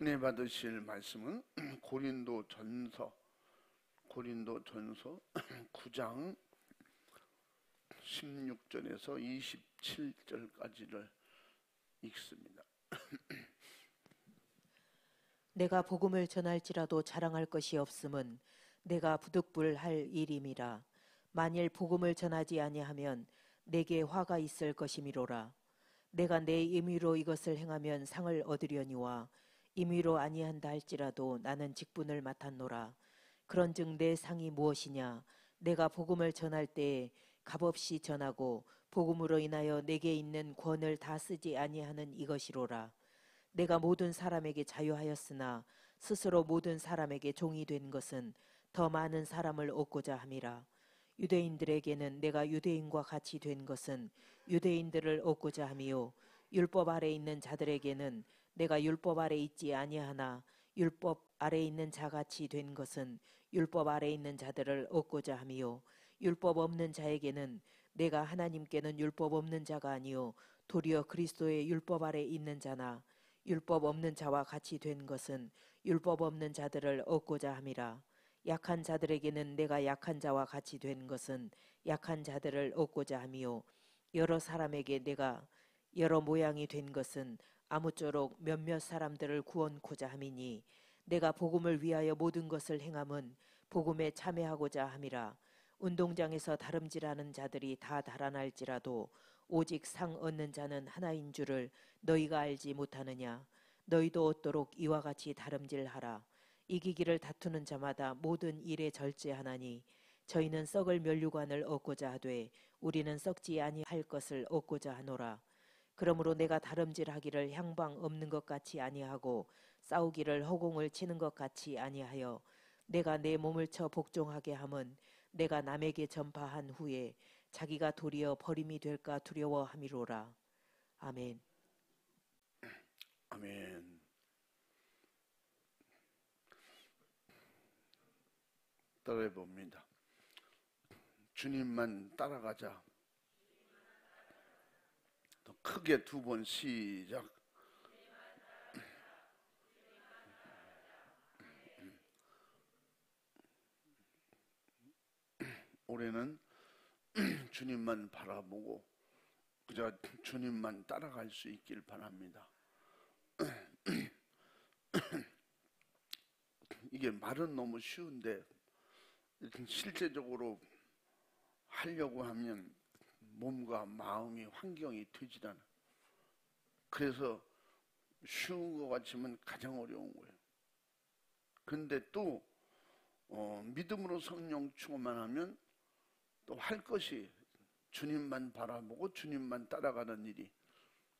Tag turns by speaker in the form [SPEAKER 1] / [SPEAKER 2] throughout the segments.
[SPEAKER 1] 은혜 받으실 말씀은 고린도전서 9장 16절에서 27절까지를 읽습니다.
[SPEAKER 2] 내가 복음을 전할지라도 자랑할 것이 없음은 내가 부득불할 일임이라. 만일 복음을 전하지 아니하면 내게 화가 있을 것이미로라. 내가 내 임의로 이것을 행하면 상을 얻으려니와 임의로 아니한다 할지라도 나는 직분을 맡았노라. 그런즉 내 상이 무엇이냐? 내가 복음을 전할 때에 값없이 전하고 복음으로 인하여 내게 있는 권을 다 쓰지 아니하는 이것이로라. 내가 모든 사람에게 자유하였으나 스스로 모든 사람에게 종이 된 것은 더 많은 사람을 얻고자 함이라. 유대인들에게는 내가 유대인과 같이 된 것은 유대인들을 얻고자 함이요, 율법 아래 있는 자들에게는 내가 율법 아래 있지 아니하나 율법 아래 있는 자같이 된 것은 율법 아래 있는 자들을 얻고자 함이요, 율법 없는 자에게는 내가 하나님께는 율법 없는 자가 아니요 도리어 그리스도의 율법 아래 있는 자나 율법 없는 자와 같이 된 것은 율법 없는 자들을 얻고자 함이라. 약한 자들에게는 내가 약한 자와 같이 된 것은 약한 자들을 얻고자 함이요, 여러 사람에게 내가 여러 모양이 된 것은 아무쪼록 몇몇 사람들을 구원코자 함이니, 내가 복음을 위하여 모든 것을 행함은 복음에 참여하고자 함이라. 운동장에서 다름질하는 자들이 다 달아날지라도 오직 상 얻는 자는 하나인 줄을 너희가 알지 못하느냐? 너희도 얻도록 이와 같이 다름질하라. 이기기를 다투는 자마다 모든 일에 절제하나니 저희는 썩을 면류관을 얻고자 하되 우리는 썩지 아니할 것을 얻고자 하노라. 그러므로 내가 다름질하기를 향방 없는 것 같이 아니하고 싸우기를 허공을 치는 것 같이 아니하여 내가 내 몸을 쳐 복종하게 함은 내가 남에게 전파한 후에 자기가 도리어 버림이 될까 두려워함이로라. 아멘.
[SPEAKER 1] 아멘. 따라해 봅니다. 주님만 따라가자. 더 크게 두 번 시작. 올해는 주님만 바라보고 그저 주님만 따라갈 수 있길 바랍니다. 이게 말은 너무 쉬운데 실제적으로 하려고 하면 몸과 마음이 환경이 되질 않아. 그래서 쉬운 것 같지만 가장 어려운 거예요. 그런데 또 믿음으로 성령 충만만 하면 또 할 것이 주님만 바라보고 주님만 따라가는 일이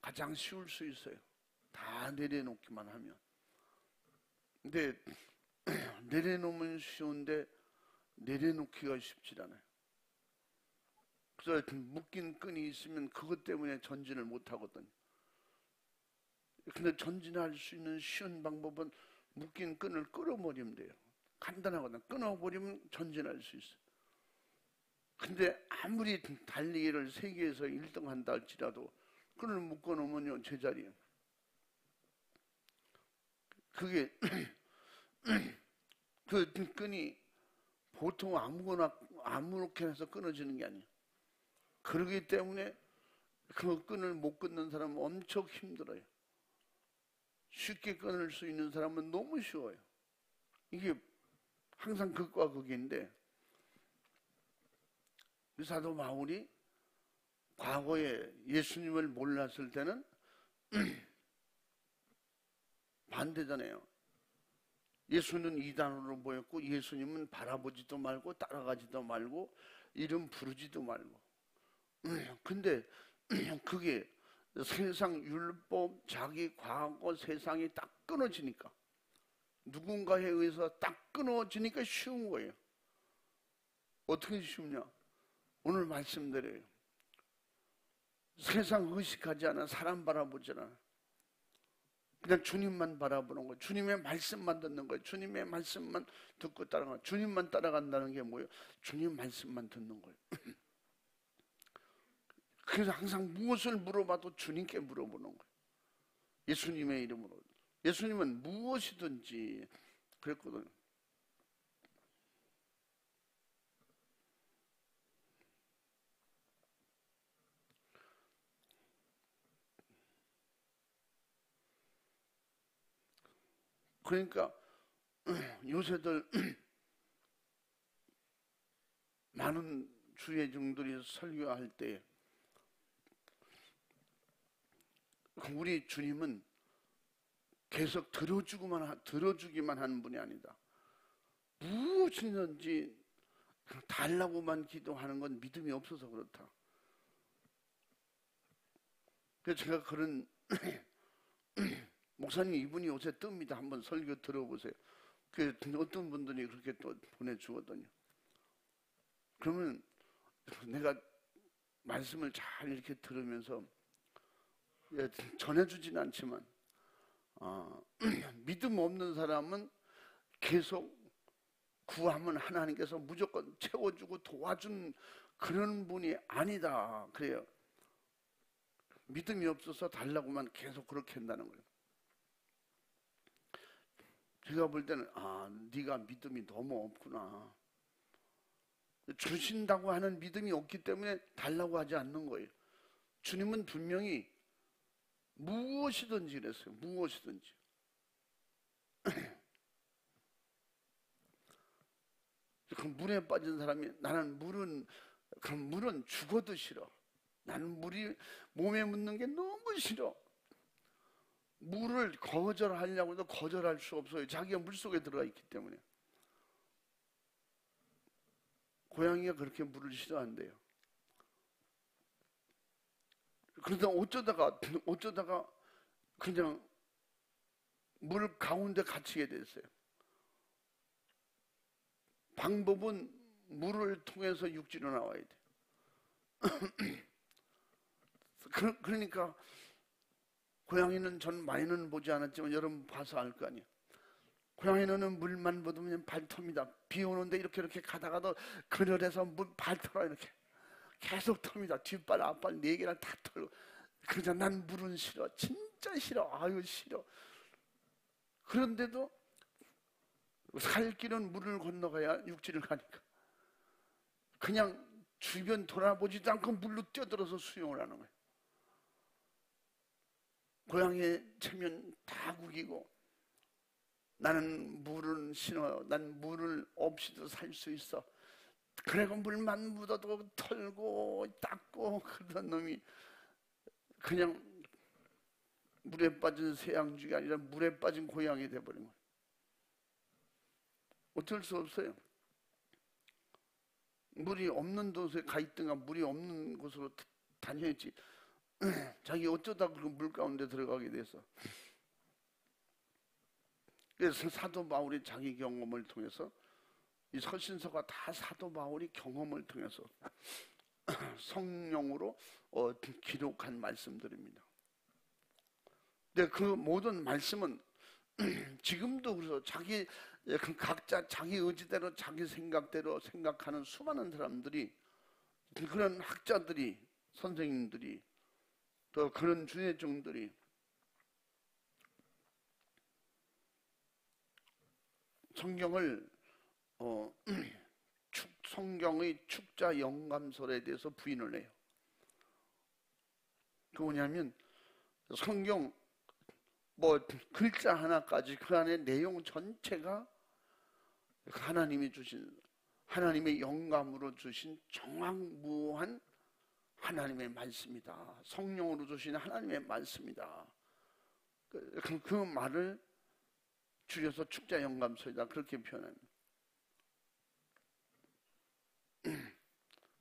[SPEAKER 1] 가장 쉬울 수 있어요. 다 내려놓기만 하면. 근데 내려놓으면 쉬운데 내려놓기가 쉽지 않아요. 그래서 묶인 끈이 있으면 그것 때문에 전진을 못 하거든요. 근데 전진할 수 있는 쉬운 방법은 묶인 끈을 끌어버리면 돼요. 간단하거든요. 끊어버리면 전진할 수 있어요. 근데 아무리 달리기를 세계에서 1등 한다 할지라도 끈을 묶어놓으면요, 제자리예요. 그게 그 끈이 보통 아무렇게 해서 끊어지는 게 아니에요. 그러기 때문에 그 끈을 못 끊는 사람은 엄청 힘들어요. 쉽게 끊을 수 있는 사람은 너무 쉬워요. 이게 항상 극과 극인데, 사도 바울이 과거에 예수님을 몰랐을 때는 반대잖아요. 예수는 이단으로 보였고 예수님은 바라보지도 말고 따라가지도 말고 이름 부르지도 말고. 근데 그게 세상 율법, 자기 과거 세상이 딱 끊어지니까, 누군가에 의해서 딱 끊어지니까 쉬운 거예요. 어떻게 쉽냐? 오늘 말씀드려요. 세상 의식하지 않아. 사람 바라보지 않아. 그냥 주님만 바라보는 거예요. 주님의 말씀만 듣는 거예요. 주님의 말씀만 듣고 따라가. 주님만 따라간다는 게 뭐예요? 주님 말씀만 듣는 거예요. 그래서 항상 무엇을 물어봐도 주님께 물어보는 거예요. 예수님의 이름으로. 예수님은 무엇이든지 그랬거든요. 그러니까 요새들 많은 주회중들이 설교할 때 우리 주님은 계속 들어주기만 하는 분이 아니다. 무엇이든지 달라고만 기도하는 건 믿음이 없어서 그렇다. 그래서 제가 그런 목사님 이분이 요새 뜹니다. 한번 설교 들어보세요. 그 어떤 분들이 그렇게 또 보내주거든요. 그러면 내가 말씀을 잘 이렇게 들으면서 전해주진 않지만 믿음 없는 사람은 계속 구하면 하나님께서 무조건 채워주고 도와준 그런 분이 아니다 그래요. 믿음이 없어서 달라고만 계속 그렇게 한다는 거예요. 제가 볼 때는 네가 믿음이 너무 없구나. 주신다고 하는 믿음이 없기 때문에 달라고 하지 않는 거예요. 주님은 분명히 무엇이든지 그랬어요. 무엇이든지. 그 물에 빠진 사람이 나는 물은 죽어도 싫어. 나는 물이 몸에 묻는 게 너무 싫어. 물을 거절하려고 해도 거절할 수 없어요. 자기가 물속에 들어가 있기 때문에. 고양이가 그렇게 물을 싫어한대요. 그러다 어쩌다가 그냥 물 가운데 갇히게 됐어요. 방법은 물을 통해서 육지로 나와야 돼. 그러니까 고양이는 전 많이는 보지 않았지만 여러분 봐서 알 거 아니에요. 고양이는 물만 묻으면 발톱니다. 비 오는데 이렇게 가다가도 그늘에서 물 발털어 이렇게 계속 텁니다. 뒷발 앞발 네 개를 다 털고. 그러자 난 물은 싫어. 진짜 싫어. 아유 싫어. 그런데도 살 길은 물을 건너가야 육지를 가니까 그냥 주변 돌아보지도 않고 물로 뛰어들어서 수영을 하는 거예요. 고양이의 체면 다 구기고 나는 물은 싫어요. 난 물을 없이도 살 수 있어. 그래고 물만 묻어도 털고 닦고 그러던 놈이 그냥 물에 빠진 새양쥐가 아니라 물에 빠진 고양이 돼버린 거예요. 어쩔 수 없어요. 물이 없는 곳에 가 있든가 물이 없는 곳으로 다녀야지. 자기 어쩌다 그 물 가운데 들어가게 돼서. 그래서 사도 바울이 자기 경험을 통해서 이 서신서가 다 사도 바울이 경험을 통해서 성령으로 기록한 말씀들입니다. 근데 그 모든 말씀은 지금도 그래서 각자 자기 의지대로 자기 생각대로 생각하는 수많은 사람들이 그런 학자들이 선생님들이 또 그런 주회종들이 성경을 성경의 축자 영감설에 대해서 부인을 해요. 그 뭐냐면 성경 글자 하나까지 그 안에 내용 전체가 하나님이 주신 하나님의 영감으로 주신 정확무한 하나님의 말씀이다. 성령으로 주신 하나님의 말씀이다. 그 말을 줄여서 축자 영감설이다 그렇게 표현합니다.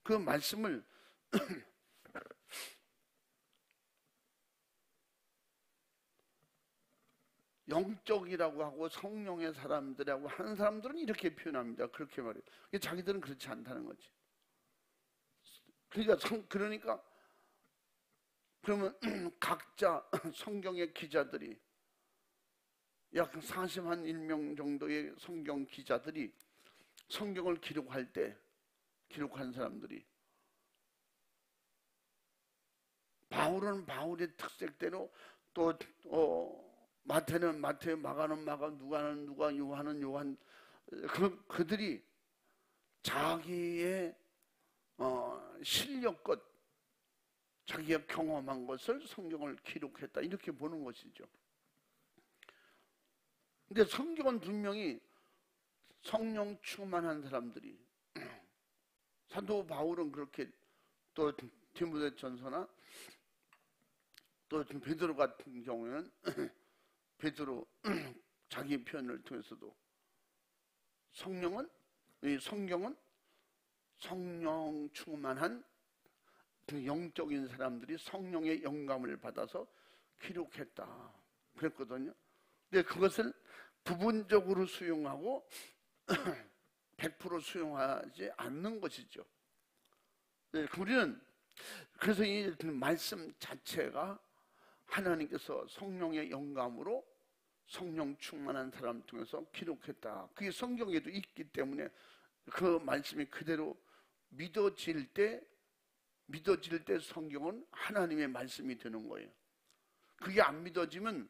[SPEAKER 1] 그 말씀을 영적이라고 하고 성령의 사람들하고 하는 사람들은 이렇게 표현합니다. 그렇게 말해요. 자기들은 그렇지 않다는 거지. 그러니까 그러면 각자 성경의 기자들이 약 41명 정도의 성경 기자들이 성경을 기록할 때 기록한 사람들이 바울은 바울의 특색대로 또 마태는 마태, 마가는 마가, 누가는 누가, 요한은 요한, 그들이 자기의 실력껏 자기가 경험한 것을 성경을 기록했다, 이렇게 보는 것이죠. 근데 성경은 분명히 성령 충만한 사람들이, 사도 바울은 그렇게, 또 디모데전서나 또 베드로 같은 경우에는 베드로 자기 표현을 통해서도 이 성경은 성령 충만한 그 영적인 사람들이 성령의 영감을 받아서 기록했다 그랬거든요. 근데 그것을 부분적으로 수용하고 100% 수용하지 않는 것이죠. 우리는 그래서 이 말씀 자체가 하나님께서 성령의 영감으로 성령 충만한 사람 통해서 기록했다, 그게 성경에도 있기 때문에 그 말씀이 그대로 믿어질 때 성경은 하나님의 말씀이 되는 거예요. 그게 안 믿어지면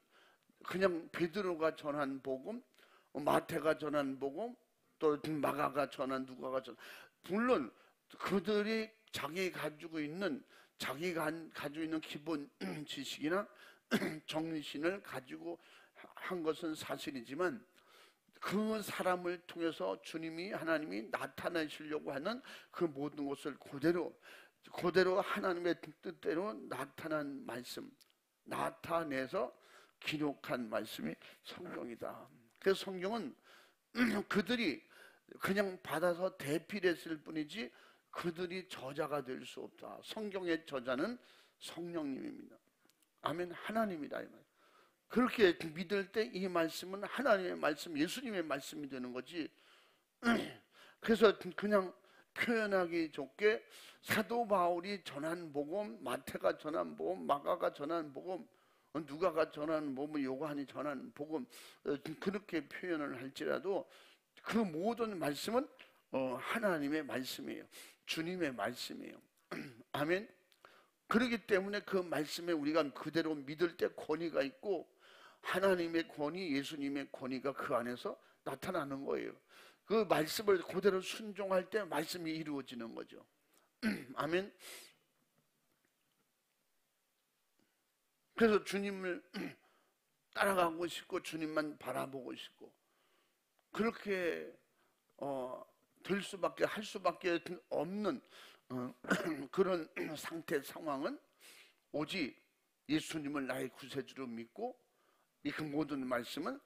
[SPEAKER 1] 그냥 베드로가 전한 복음, 마태가 전한 복음, 또 마가가 전한, 누가가 전한, 물론 그들이 자기가 가지고 있는 기본 지식이나 정신을 가지고 한 것은 사실이지만, 그 사람을 통해서 하나님이 나타내시려고 하는 그 모든 것을 그대로 하나님의 뜻대로 나타난 말씀, 나타내서 기록한 말씀이 성경이다. 그래서 성경은 그들이 그냥 받아서 대필했을 뿐이지 그들이 저자가 될 수 없다. 성경의 저자는 성령님입니다. 아멘. 하나님이다, 이 말. 그렇게 믿을 때 이 말씀은 하나님의 말씀, 예수님의 말씀이 되는 거지. 그래서 그냥 표현하기 좋게 사도 바울이 전한 복음, 마태가 전한 복음, 마가가 전한 복음, 누가가 전한 복음, 요한이 전한 복음, 그렇게 표현을 할지라도 그 모든 말씀은 하나님의 말씀이에요. 주님의 말씀이에요. 아멘. 그렇기 때문에 그 말씀에 우리가 그대로 믿을 때 권위가 있고, 하나님의 권위, 예수님의 권위가 그 안에서 나타나는 거예요. 그 말씀을 그대로 순종할 때 말씀이 이루어지는 거죠. 아멘. 그래서 주님을 따라가고 싶고 주님만 바라보고 싶고, 그렇게 할 수밖에 없는 그런 상황은 오직 예수님을 나의 구세주로 믿고, 그 모든 말씀은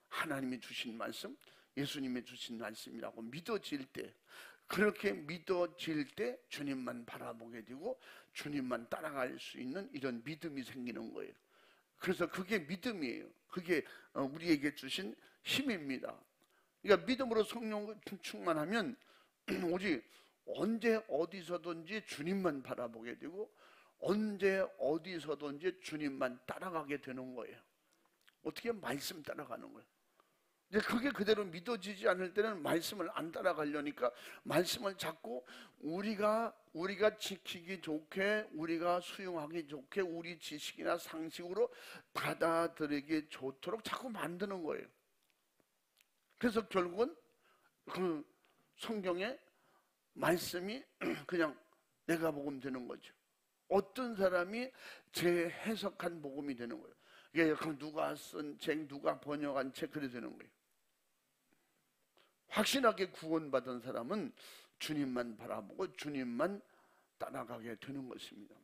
[SPEAKER 1] 하나님이 주신 말씀, 예수님이 주신 말씀이라고 믿어질 때, 그렇게 믿어질 때 주님만 바라보게 되고 주님만 따라갈 수 있는 이런 믿음이 생기는 거예요. 그래서 그게 믿음이에요. 그게 우리에게 주신 힘입니다. 그러니까 믿음으로 성령 충만하면 오직 언제 어디서든지 주님만 바라보게 되고, 언제 어디서든지 주님만 따라가게 되는 거예요. 어떻게 말씀 따라가는 거예요. 이제 그게 그대로 믿어지지 않을 때는 말씀을 안 따라가려니까 말씀을 자꾸 우리가 지키기 좋게, 우리가 수용하기 좋게, 우리 지식이나 상식으로 받아들이기 좋도록 자꾸 만드는 거예요. 그래서 결국은 그 성경의 말씀이 그냥 내가 복음 되는 거죠. 어떤 사람이 재해석한 복음이 되는 거예요. 이게 누가 쓴 책, 누가 번역한 책, 그래 되는 거예요. 확실하게 구원받은 사람은 주님만 바라보고 주님만 따라가게 되는 것입니다.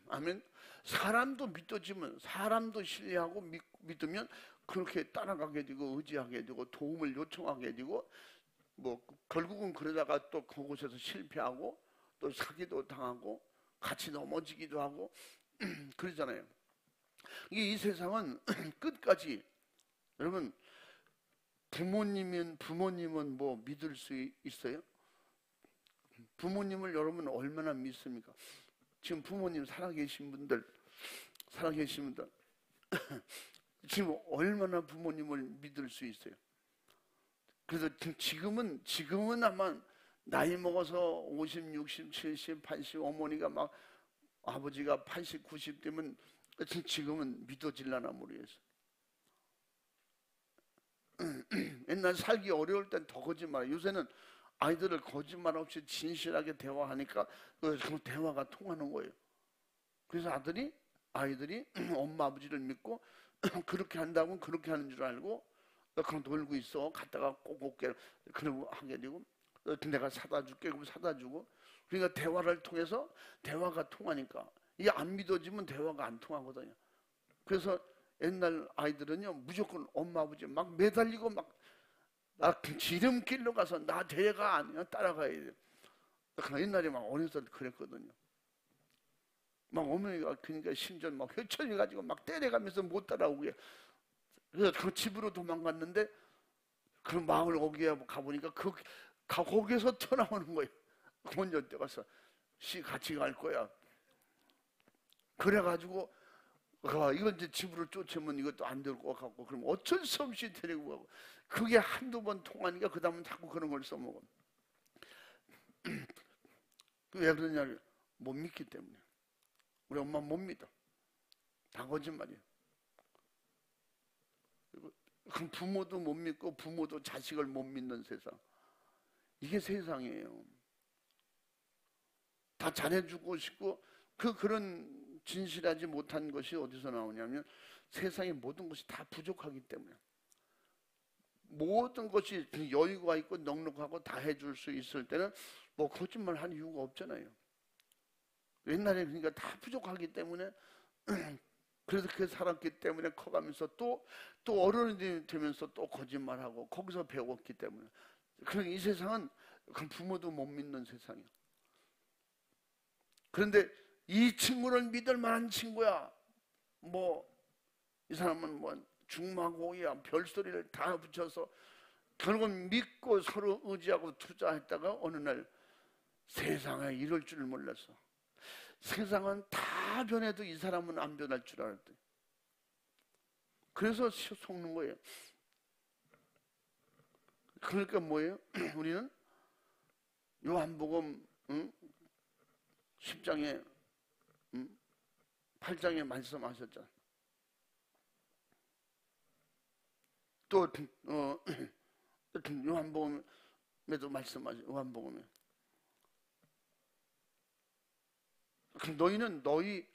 [SPEAKER 1] 아멘. 사람도 믿어지면, 사람도 신뢰하고 믿으면 그렇게 따라가게 되고 의지하게 되고 도움을 요청하게 되고, 결국은 그러다가 또 그곳에서 실패하고 또 사기도 당하고 같이 넘어지기도 하고 그러잖아요. 이 세상은 끝까지, 여러분, 부모님은 뭐 믿을 수 있어요? 부모님을 여러분 얼마나 믿습니까? 지금 부모님 살아계신 분들 지금 얼마나 부모님을 믿을 수 있어요? 그래서 지금은 아마 나이 먹어서 50, 60, 70, 80, 어머니가 막 아버지가 80, 90 되면 지금은 믿어질라나 모르겠어요. 옛날 살기 어려울 땐 더 거짓말. 요새는 아이들을 거짓말 없이 진실하게 대화하니까 그 대화가 통하는 거예요. 그래서 아이들이 엄마 아버지를 믿고 그렇게 한다면 그렇게 하는 줄 알고 그냥 놀고 있어. 갔다가 꼭 올게. 그러고 하게 되고 내가 사다 줄게. 그럼 사다 주고. 그러니까 대화를 통해서 대화가 통하니까 이게 안 믿어지면 대화가 안 통하거든요. 그래서 옛날 아이들은요 무조건 엄마 아버지 막 매달리고 막 지름길로 가서 나 데려가 아니야 따라가야 돼. 옛날에 막 어렸을 때 그랬거든요. 막 어머니가 그러니까 심지어 막 회초리 가지고 막 때려가면서 못 따라오게. 그래서 그 집으로 도망갔는데 그 마을 거기에 가보니까 거기에서 튀어나오는 거예요. 먼저 뛰어가서 같이 갈 거야. 그래가지고 이건 이제 집으로 쫓으면 이것도 안 될 것 같고 그럼 어쩔 수 없이 데리고 가고 그게 한두 번 통하니까 그 다음은 자꾸 그런 걸 써먹어. 왜 그러냐? 못 믿기 때문에. 우리 엄마 못 믿어. 다 거짓말이에요. 그럼 부모도 못 믿고 부모도 자식을 못 믿는 세상. 이게 세상이에요. 다 잘해주고 싶고 그런 진실하지 못한 것이 어디서 나오냐면 세상의 모든 것이 다 부족하기 때문에 모든 것이 여유가 있고 넉넉하고 다 해줄 수 있을 때는 뭐 거짓말 할 이유가 없잖아요. 옛날에 그러니까 다 부족하기 때문에 그래서 그렇게 살았기 때문에 커가면서 또 어른이 되면서 또 거짓말하고 거기서 배웠기 때문에 그러니까 이 세상은 부모도 못 믿는 세상이야. 그런데 이 친구를 믿을 만한 친구야. 뭐 이 사람은 뭐 중마고야 별소리를 다 붙여서 결국은 믿고 서로 의지하고 투자했다가 어느 날 세상에 이럴 줄 몰랐어. 세상은 다 변해도 이 사람은 안 변할 줄 알았대. 그래서 속는 거예요. 그러니까 뭐예요? 우리는 요한복음 10장에 8장에 말씀하셨잖아. 또 요한복음에도 말씀하죠. 요한복음에 너희는 너희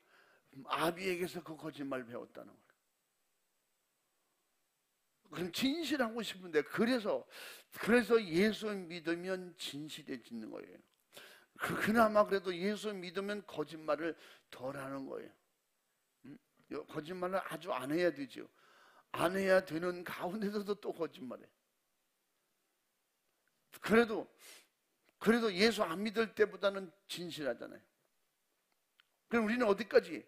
[SPEAKER 1] 아비에게서 그 거짓말 배웠다는 거예요. 그럼 진실하고 싶은데 그래서 예수 믿으면 진실해지는 거예요. 그나마 그래도 예수 믿으면 거짓말을 덜 하는 거예요. 거짓말을 아주 안 해야 되죠. 안 해야 되는 가운데서도 또 거짓말해. 그래도 예수 안 믿을 때보다는 진실하잖아요. 그럼 우리는 어디까지?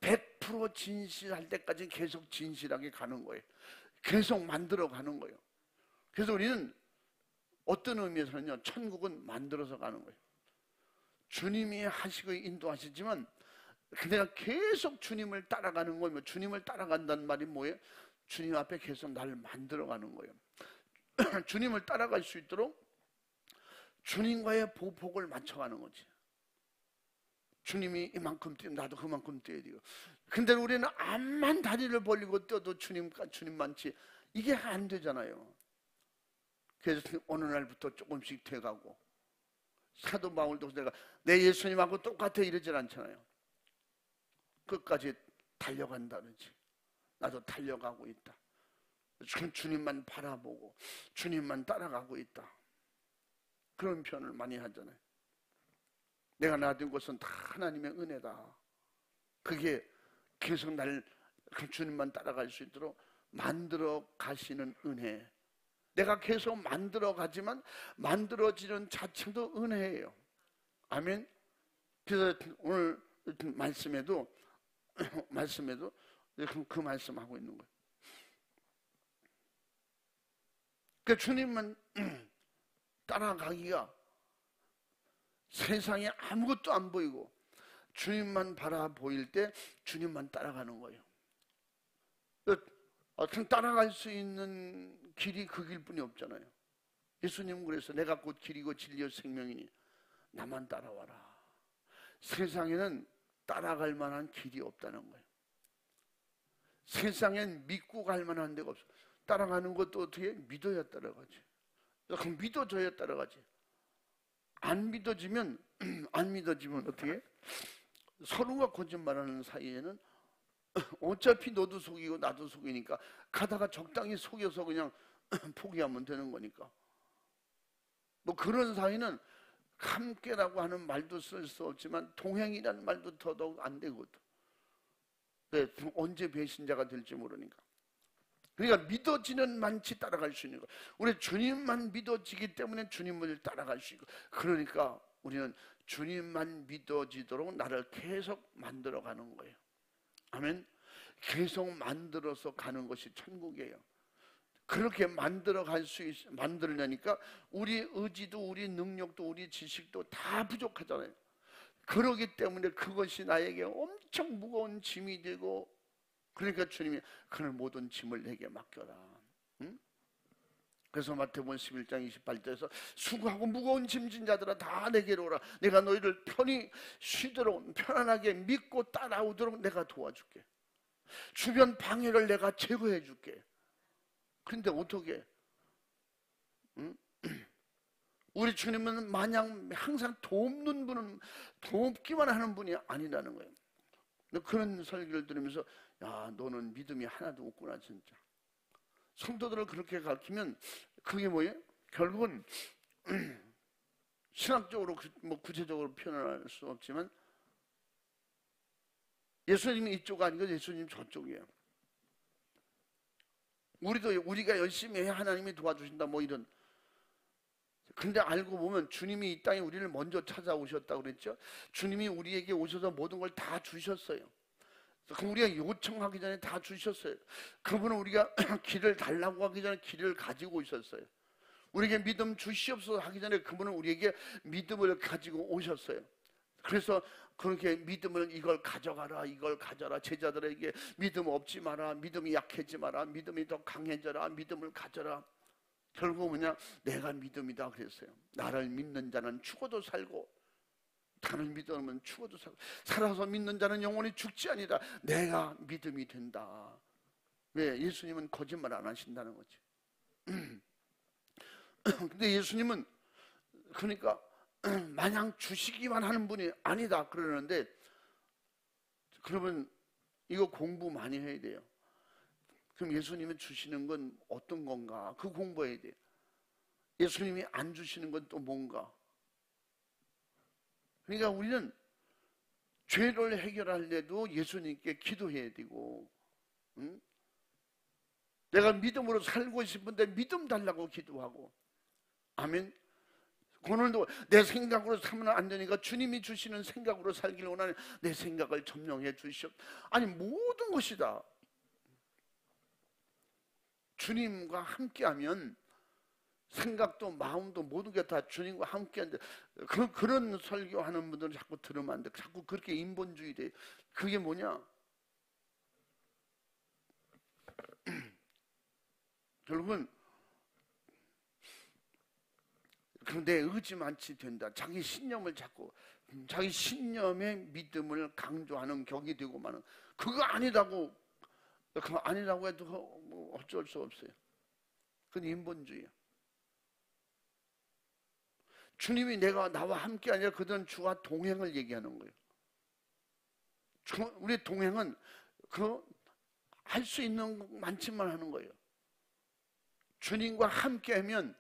[SPEAKER 1] 100% 진실할 때까지 계속 진실하게 가는 거예요. 계속 만들어 가는 거예요. 그래서 우리는 어떤 의미에서는요, 천국은 만들어서 가는 거예요. 주님이 하시고 인도하시지만 내가 계속 주님을 따라가는 거예요. 주님을 따라간다는 말이 뭐예요? 주님 앞에 계속 나를 만들어 가는 거예요. 주님을 따라갈 수 있도록 주님과의 보폭을 맞춰가는 거지. 주님이 이만큼 뛰면 나도 그만큼 뛰어야 돼요. 근데 우리는 암만 다리를 벌리고 뛰어도 주님만치 이게 안 되잖아요. 그래서 어느 날부터 조금씩 돼가고 사도 바울도 내가 내 예수님하고 똑같아 이러질 않잖아요. 끝까지 달려간다든지 나도 달려가고 있다. 주님만 바라보고 주님만 따라가고 있다. 그런 표현을 많이 하잖아요. 내가 놔둔 것은 다 하나님의 은혜다. 그게 계속 날 주님만 따라갈 수 있도록 만들어 가시는 은혜. 내가 계속 만들어 가지만 만들어지는 자체도 은혜예요. 아멘. 그래서 오늘 말씀에도 그 말씀하고 있는 거예요. 그러니까 주님만 따라가기가 세상에 아무것도 안 보이고 주님만 바라보일 때 주님만 따라가는 거예요. 따라갈 수 있는 길이 그 길뿐이 없잖아요. 예수님은 그래서 내가 곧 길이고 진리요 생명이니 나만 따라와라. 세상에는 따라갈 만한 길이 없다는 거예요. 세상엔 믿고 갈 만한 데가 없어. 따라가는 것도 어떻게 믿어야 따라가지. 그럼 믿어줘야 따라가지. 안 믿어지면 어떻게? 서로가 거짓말하는 사이에는 어차피 너도 속이고 나도 속이니까 가다가 적당히 속여서 그냥 포기하면 되는 거니까. 뭐 그런 사이는 함께라고 하는 말도 쓸 수 없지만 동행이라는 말도 더더욱 안 되거든. 네, 언제 배신자가 될지 모르니까. 그러니까 믿어지는 만치 따라갈 수 있는 거. 우리 주님만 믿어지기 때문에 주님을 따라갈 수 있고, 그러니까 우리는 주님만 믿어지도록 나를 계속 만들어가는 거예요. 아멘. 계속 만들어서 가는 것이 천국이에요. 그렇게 만들려니까 우리 의지도 우리 능력도 우리 지식도 다 부족하잖아요. 그러기 때문에 그것이 나에게 엄청 무거운 짐이 되고, 그러니까 주님이 그런 모든 짐을 내게 맡겨라. 응? 그래서 마태복음 11장 28절에서 수고하고 무거운 짐진 자들아 다 내게로 오라. 내가 너희를 편히 쉬도록 편안하게 믿고 따라오도록 내가 도와줄게. 주변 방해를 내가 제거해 줄게. 근데 어떻게? 응? 우리 주님은 마냥 항상 돕는 분은 돕기만 하는 분이 아니라는 거예요. 그런 설교를 들으면서 야, 너는 믿음이 하나도 없구나 진짜. 성도들을 그렇게 가르치면 그게 뭐예요? 결국은 신학적으로 뭐 구체적으로 표현할 수 없지만 예수님이 이쪽 아니고 예수님 저쪽이에요. 우리가 열심히 해야 하나님이 도와주신다 뭐 이런. 근데 알고 보면 주님이 이 땅에 우리를 먼저 찾아오셨다고 그랬죠. 주님이 우리에게 오셔서 모든 걸 다 주셨어요. 그럼 우리가 요청하기 전에 다 주셨어요. 그분은 우리가 길을 달라고 하기 전에 길을 가지고 있었어요. 우리에게 믿음 주시옵소서 하기 전에 그분은 우리에게 믿음을 가지고 오셨어요. 그래서 그렇게 믿음을 이걸 가져가라, 이걸 가져라. 제자들에게 믿음 없지 마라, 믿음이 약해지 마라, 믿음이 더 강해져라, 믿음을 가져라. 결국 뭐냐? 내가 믿음이다 그랬어요. 나를 믿는 자는 죽어도 살고 나를 믿으면 죽어도 살고 살아서 믿는 자는 영원히 죽지 아니라 내가 믿음이 된다. 왜? 예수님은 거짓말 안 하신다는 거지. 근데 예수님은 그러니까 마냥 주시기만 하는 분이 아니다 그러는데, 그러면 이거 공부 많이 해야 돼요. 그럼 예수님이 주시는 건 어떤 건가? 그 공부해야 돼요. 예수님이 안 주시는 건 또 뭔가? 그러니까 우리는 죄를 해결할 때도 예수님께 기도해야 되고, 응? 내가 믿음으로 살고 싶은데 믿음 달라고 기도하고, 아멘. 오늘도 내 생각으로 살면 안 되니까 주님이 주시는 생각으로 살기를 원하는 내 생각을 점령해 주시옵. 아니 모든 것이 다 주님과 함께하면 생각도 마음도 모든 게 다 주님과 함께한데, 그런 설교하는 분들은 자꾸 들으면 안 돼. 자꾸 그렇게 인본주의 돼. 그게 뭐냐? 결국은 내 의지만치 된다. 자기 신념을 자꾸 자기 신념의 믿음을 강조하는 격이 되고 마는, 그거 아니라고 해도 뭐 어쩔 수 없어요. 그건 인본주의야. 주님이 나와 함께 아니라 그들은 주와 동행을 얘기하는 거예요. 우리 동행은 할 수 있는 만큼만 하는 거예요. 주님과 함께 하면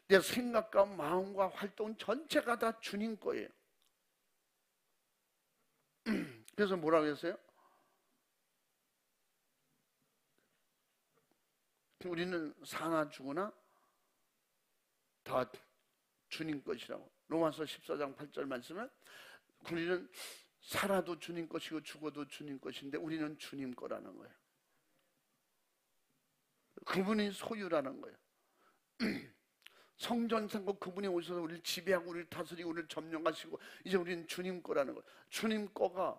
[SPEAKER 1] 내 생각과 마음과 활동 전체가 다 주님 거예요. 그래서 뭐라고 했어요? 우리는 사나 죽으나 다 주님 것이라고. 로마서 14장 8절 말씀은 우리는 살아도 주님 것이고 죽어도 주님 것인데 우리는 주님 거라는 거예요. 그분이 소유라는 거예요. 성전 삼고 그분이 오셔서 우리를 지배하고 우리를 다스리고 우리를 점령하시고 이제 우리는 주님 거라는 거예요. 주님 거가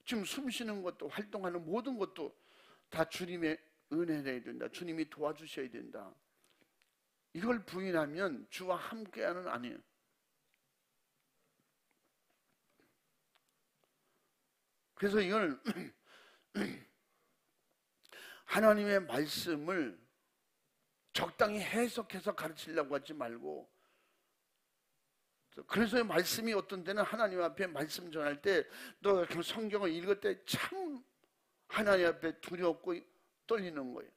[SPEAKER 1] 지금 숨 쉬는 것도 활동하는 모든 것도 다 주님의 은혜여야 된다. 주님이 도와주셔야 된다. 이걸 부인하면 주와 함께하는 아니에요. 그래서 이걸 하나님의 말씀을 적당히 해석해서 가르치려고 하지 말고, 그래서 말씀이 어떤 때는 하나님 앞에 말씀 전할 때 또 성경을 읽을 때 참 하나님 앞에 두렵고 떨리는 거예요.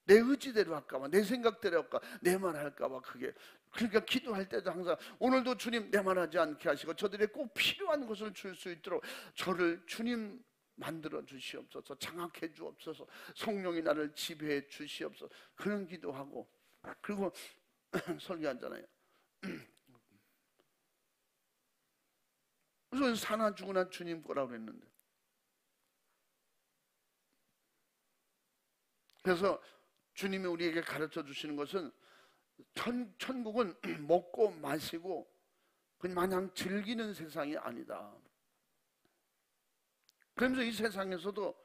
[SPEAKER 1] 내 의지대로 할까봐, 내 생각대로 할까, 내 말 할까봐. 그게 그러니까 기도할 때도 항상 오늘도 주님 내 말하지 않게 하시고 저들의 꼭 필요한 것을 줄 수 있도록 저를 주님 만들어 주시옵소서, 장악해 주옵소서, 성령이 나를 지배해 주시옵소서, 그런 기도하고. 그리고 설교하잖아요. 그래서 사나 죽으나 주님 거라고 그랬는데, 그래서 주님이 우리에게 가르쳐 주시는 것은 천국은 먹고 마시고 그냥 마냥 즐기는 세상이 아니다. 그러면서 이 세상에서도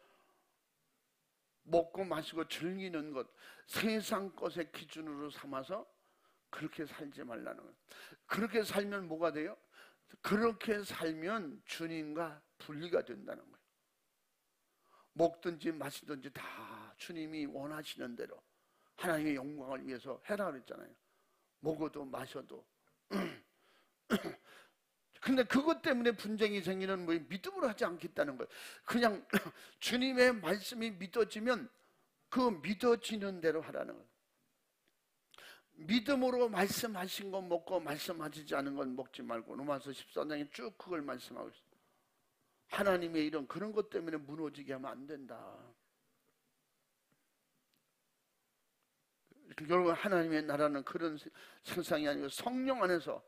[SPEAKER 1] 먹고 마시고 즐기는 것, 세상 것의 기준으로 삼아서 그렇게 살지 말라는 거예요. 그렇게 살면 뭐가 돼요? 그렇게 살면 주님과 분리가 된다는 거예요. 먹든지 마시든지 다 주님이 원하시는 대로 하나님의 영광을 위해서 해라 그랬잖아요. 먹어도 마셔도. 근데 그것 때문에 분쟁이 생기는 뭐 믿음으로 하지 않겠다는 거예요. 그냥 주님의 말씀이 믿어지면 그 믿어지는 대로 하라는 거예요. 믿음으로 말씀하신 건 먹고 말씀하시지 않은 건 먹지 말고. 로마서 14장에 쭉 그걸 말씀하고 있어요. 하나님의 이런 그런 것 때문에 무너지게 하면 안 된다. 결국 하나님의 나라는 그런 세상이 아니고 성령 안에서,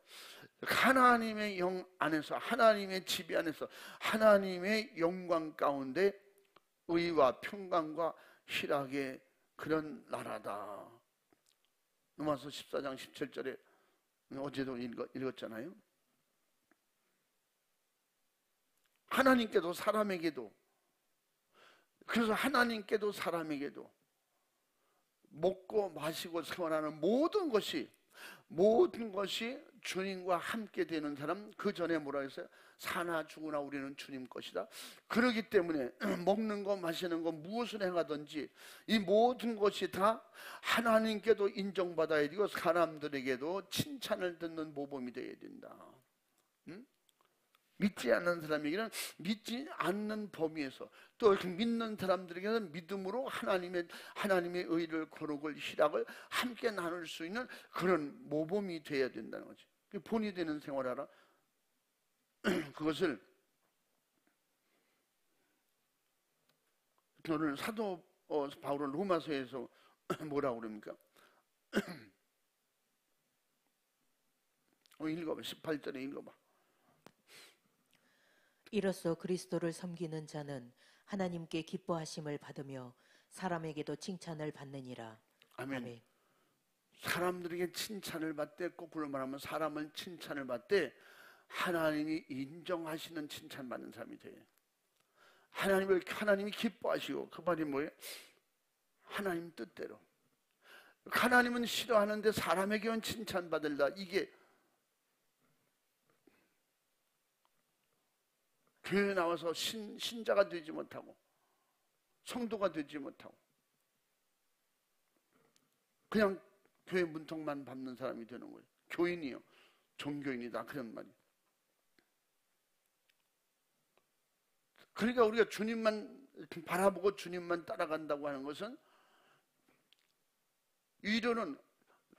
[SPEAKER 1] 하나님의 영 안에서, 하나님의 지배 안에서 하나님의 영광 가운데 의와 평강과 희락의 그런 나라다. 로마서 14장 17절에 어제도 읽었잖아요. 하나님께도 사람에게도, 그래서 하나님께도 사람에게도 먹고 마시고 생활하는 모든 것이 주님과 함께 되는 사람, 그 전에 뭐라 했어요? 사나 죽으나 우리는 주님 것이다. 그렇기 때문에 먹는 거 마시는 거 무엇을 행하든지 이 모든 것이 다 하나님께도 인정받아야 되고 사람들에게도 칭찬을 듣는 모범이 되어야 된다. 응? 믿지 않는 사람에게는 믿지 않는 범위에서, 또 믿는 사람들에게는 믿음으로 하나님의 의를, 거룩을, 희락을 함께 나눌 수 있는 그런 모범이 되어야 된다는 거지. 본이 되는 생활하라. 그것을 오늘 사도 바울은 로마서에서 뭐라고 그럽니까? 읽어봐. 18절에 읽어봐.
[SPEAKER 2] 이로써 그리스도를 섬기는 자는 하나님께 기뻐하심을 받으며 사람에게도 칭찬을 받느니라.
[SPEAKER 1] 아멘.
[SPEAKER 2] 아멘.
[SPEAKER 1] 사람들에게 칭찬을 받되, 거꾸로 말하면 사람은 칭찬을 받되 하나님이 인정하시는 칭찬받는 사람이 돼. 하나님이 기뻐하시고, 그 말이 뭐예요? 하나님 뜻대로. 하나님은 싫어하는데 사람에게는 칭찬받을라. 이게 교회에 나와서 신자가 되지 못하고 성도가 되지 못하고 그냥 교회 문턱만 밟는 사람이 되는 거예요. 교인이요, 종교인이다, 그런 말이에요. 그러니까 우리가 주님만 바라보고 주님만 따라간다고 하는 것은, 위로는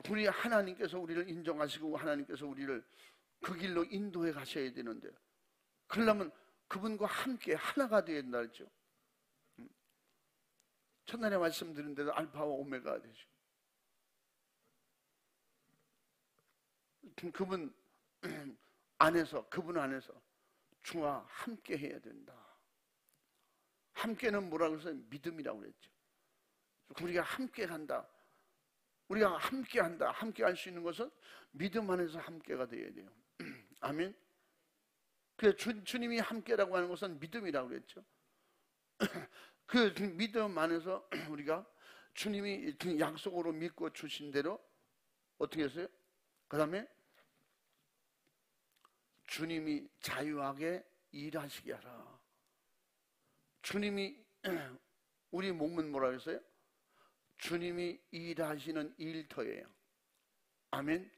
[SPEAKER 1] 우리 하나님께서 우리를 인정하시고 하나님께서 우리를 그 길로 인도해 가셔야 되는데, 그러려면 그분과 함께 하나가 되어야 된다 그랬죠. 첫날에 말씀드린 대로 알파와 오메가가 되죠. 그분 안에서 주와 함께 해야 된다. 함께는 뭐라고 해서 믿음이라고 그랬죠. 우리가 함께 간다. 우리가 함께 한다. 함께 할 수 있는 것은 믿음 안에서 함께가 되어야 돼요. 아멘. 그래서 주님이 함께라고 하는 것은 믿음이라고 그랬죠. 그 믿음 안에서 우리가 주님이 약속으로 믿고 주신 대로 어떻게 했어요? 그 다음에 주님이 자유하게 일하시게 하라. 주님이 우리 몸은 뭐라 그랬어요? 주님이 일하시는 일터예요. 아멘.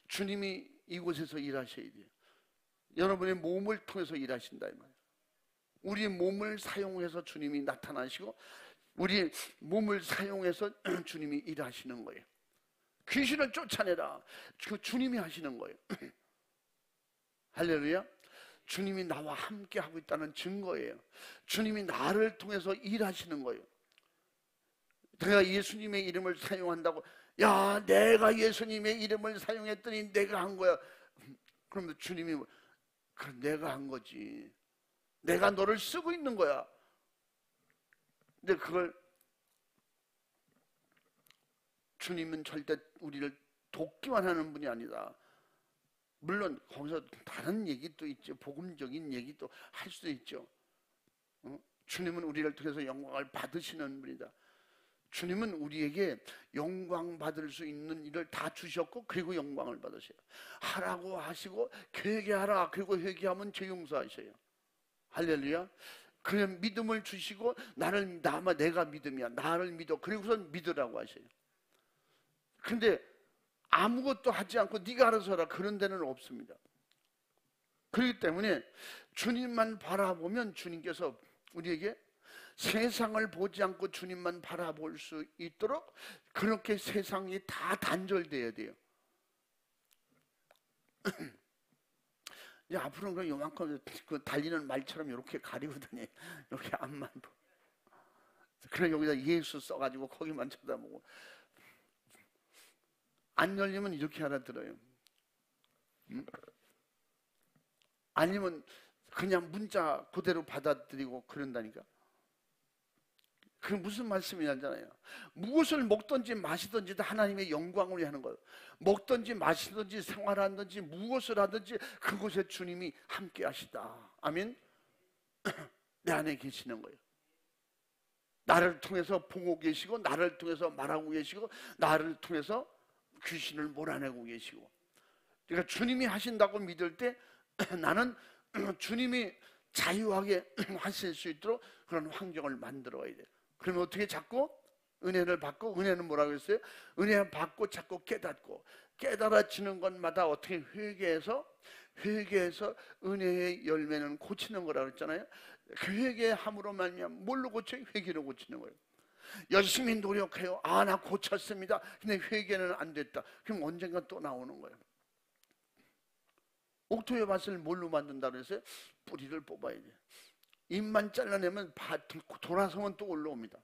[SPEAKER 1] 주님이 이곳에서 일하셔야 돼요. 여러분의 몸을 통해서 일하신다 이 말이에요. 우리 몸을 사용해서 주님이 나타나시고 우리 몸을 사용해서 주님이 일하시는 거예요. 귀신을 쫓아내라. 그 주님이 하시는 거예요. 할렐루야. 주님이 나와 함께 하고 있다는 증거예요. 주님이 나를 통해서 일하시는 거예요. 내가 예수님의 이름을 사용한다고, 야, 내가 예수님의 이름을 사용했더니 내가 한 거야. 그러면 주님이 내가 한 거지. 내가 너를 쓰고 있는 거야. 근데 그걸 주님은 절대 우리를 돕기만 하는 분이 아니다. 물론 거기서 다른 얘기도 있죠. 복음적인 얘기도 할 수도 있죠. 주님은 우리를 통해서 영광을 받으시는 분이다. 주님은 우리에게 영광 받을 수 있는 일을 다 주셨고 그리고 영광을 받으셔요. 하라고 하시고 회개하라. 그리고 회개하면 죄 용서하셔요. 할렐루야. 그래 믿음을 주시고 내가 믿음이야. 나를 믿어. 그리고선 믿으라고 하셔요. 근데 아무것도 하지 않고 네가 알아서 하라 그런 데는 없습니다. 그렇기 때문에 주님만 바라보면 주님께서 우리에게 세상을 보지 않고 주님만 바라볼 수 있도록 그렇게 세상이 다 단절돼야 돼요. 이제 앞으로는 요만큼 달리는 말처럼 이렇게 가리고 다녀. 이렇게 앞만 보고. 그래 여기다 예수 써가지고 거기만 쳐다보고. 안 열리면 이렇게 알아들어요. 아니면 그냥 문자 그대로 받아들이고 그런다니까. 그게 무슨 말씀이냐잖아요. 무엇을 먹든지 마시든지 다 하나님의 영광을 위하는 거예요. 먹든지 마시든지 생활하든지 무엇을 하든지 그곳에 주님이 함께 하시다. 아멘. 내 안에 계시는 거예요. 나를 통해서 보고 계시고 나를 통해서 말하고 계시고 나를 통해서 귀신을 몰아내고 계시고. 그러니까 주님이 하신다고 믿을 때 나는 주님이 자유하게 하실 수 있도록 그런 환경을 만들어야 돼요. 그러면 어떻게 자꾸 은혜를 받고, 은혜는 뭐라고 했어요? 은혜를 받고 자꾸 깨닫고, 깨달아지는 것마다 어떻게 회개해서 은혜의 열매는 고치는 거라고 했잖아요. 그 회개함으로 말미암아 뭘로 고쳐요? 회개로 고치는 거예요. 열심히 노력해요. 아, 나 고쳤습니다. 근데 회개는 안 됐다. 그럼 언젠가 또 나오는 거예요. 옥토의 밭을 뭘로 만든다고 했어요? 뿌리를 뽑아야 돼요. 잎만 잘라내면 돌아서면 또 올라옵니다.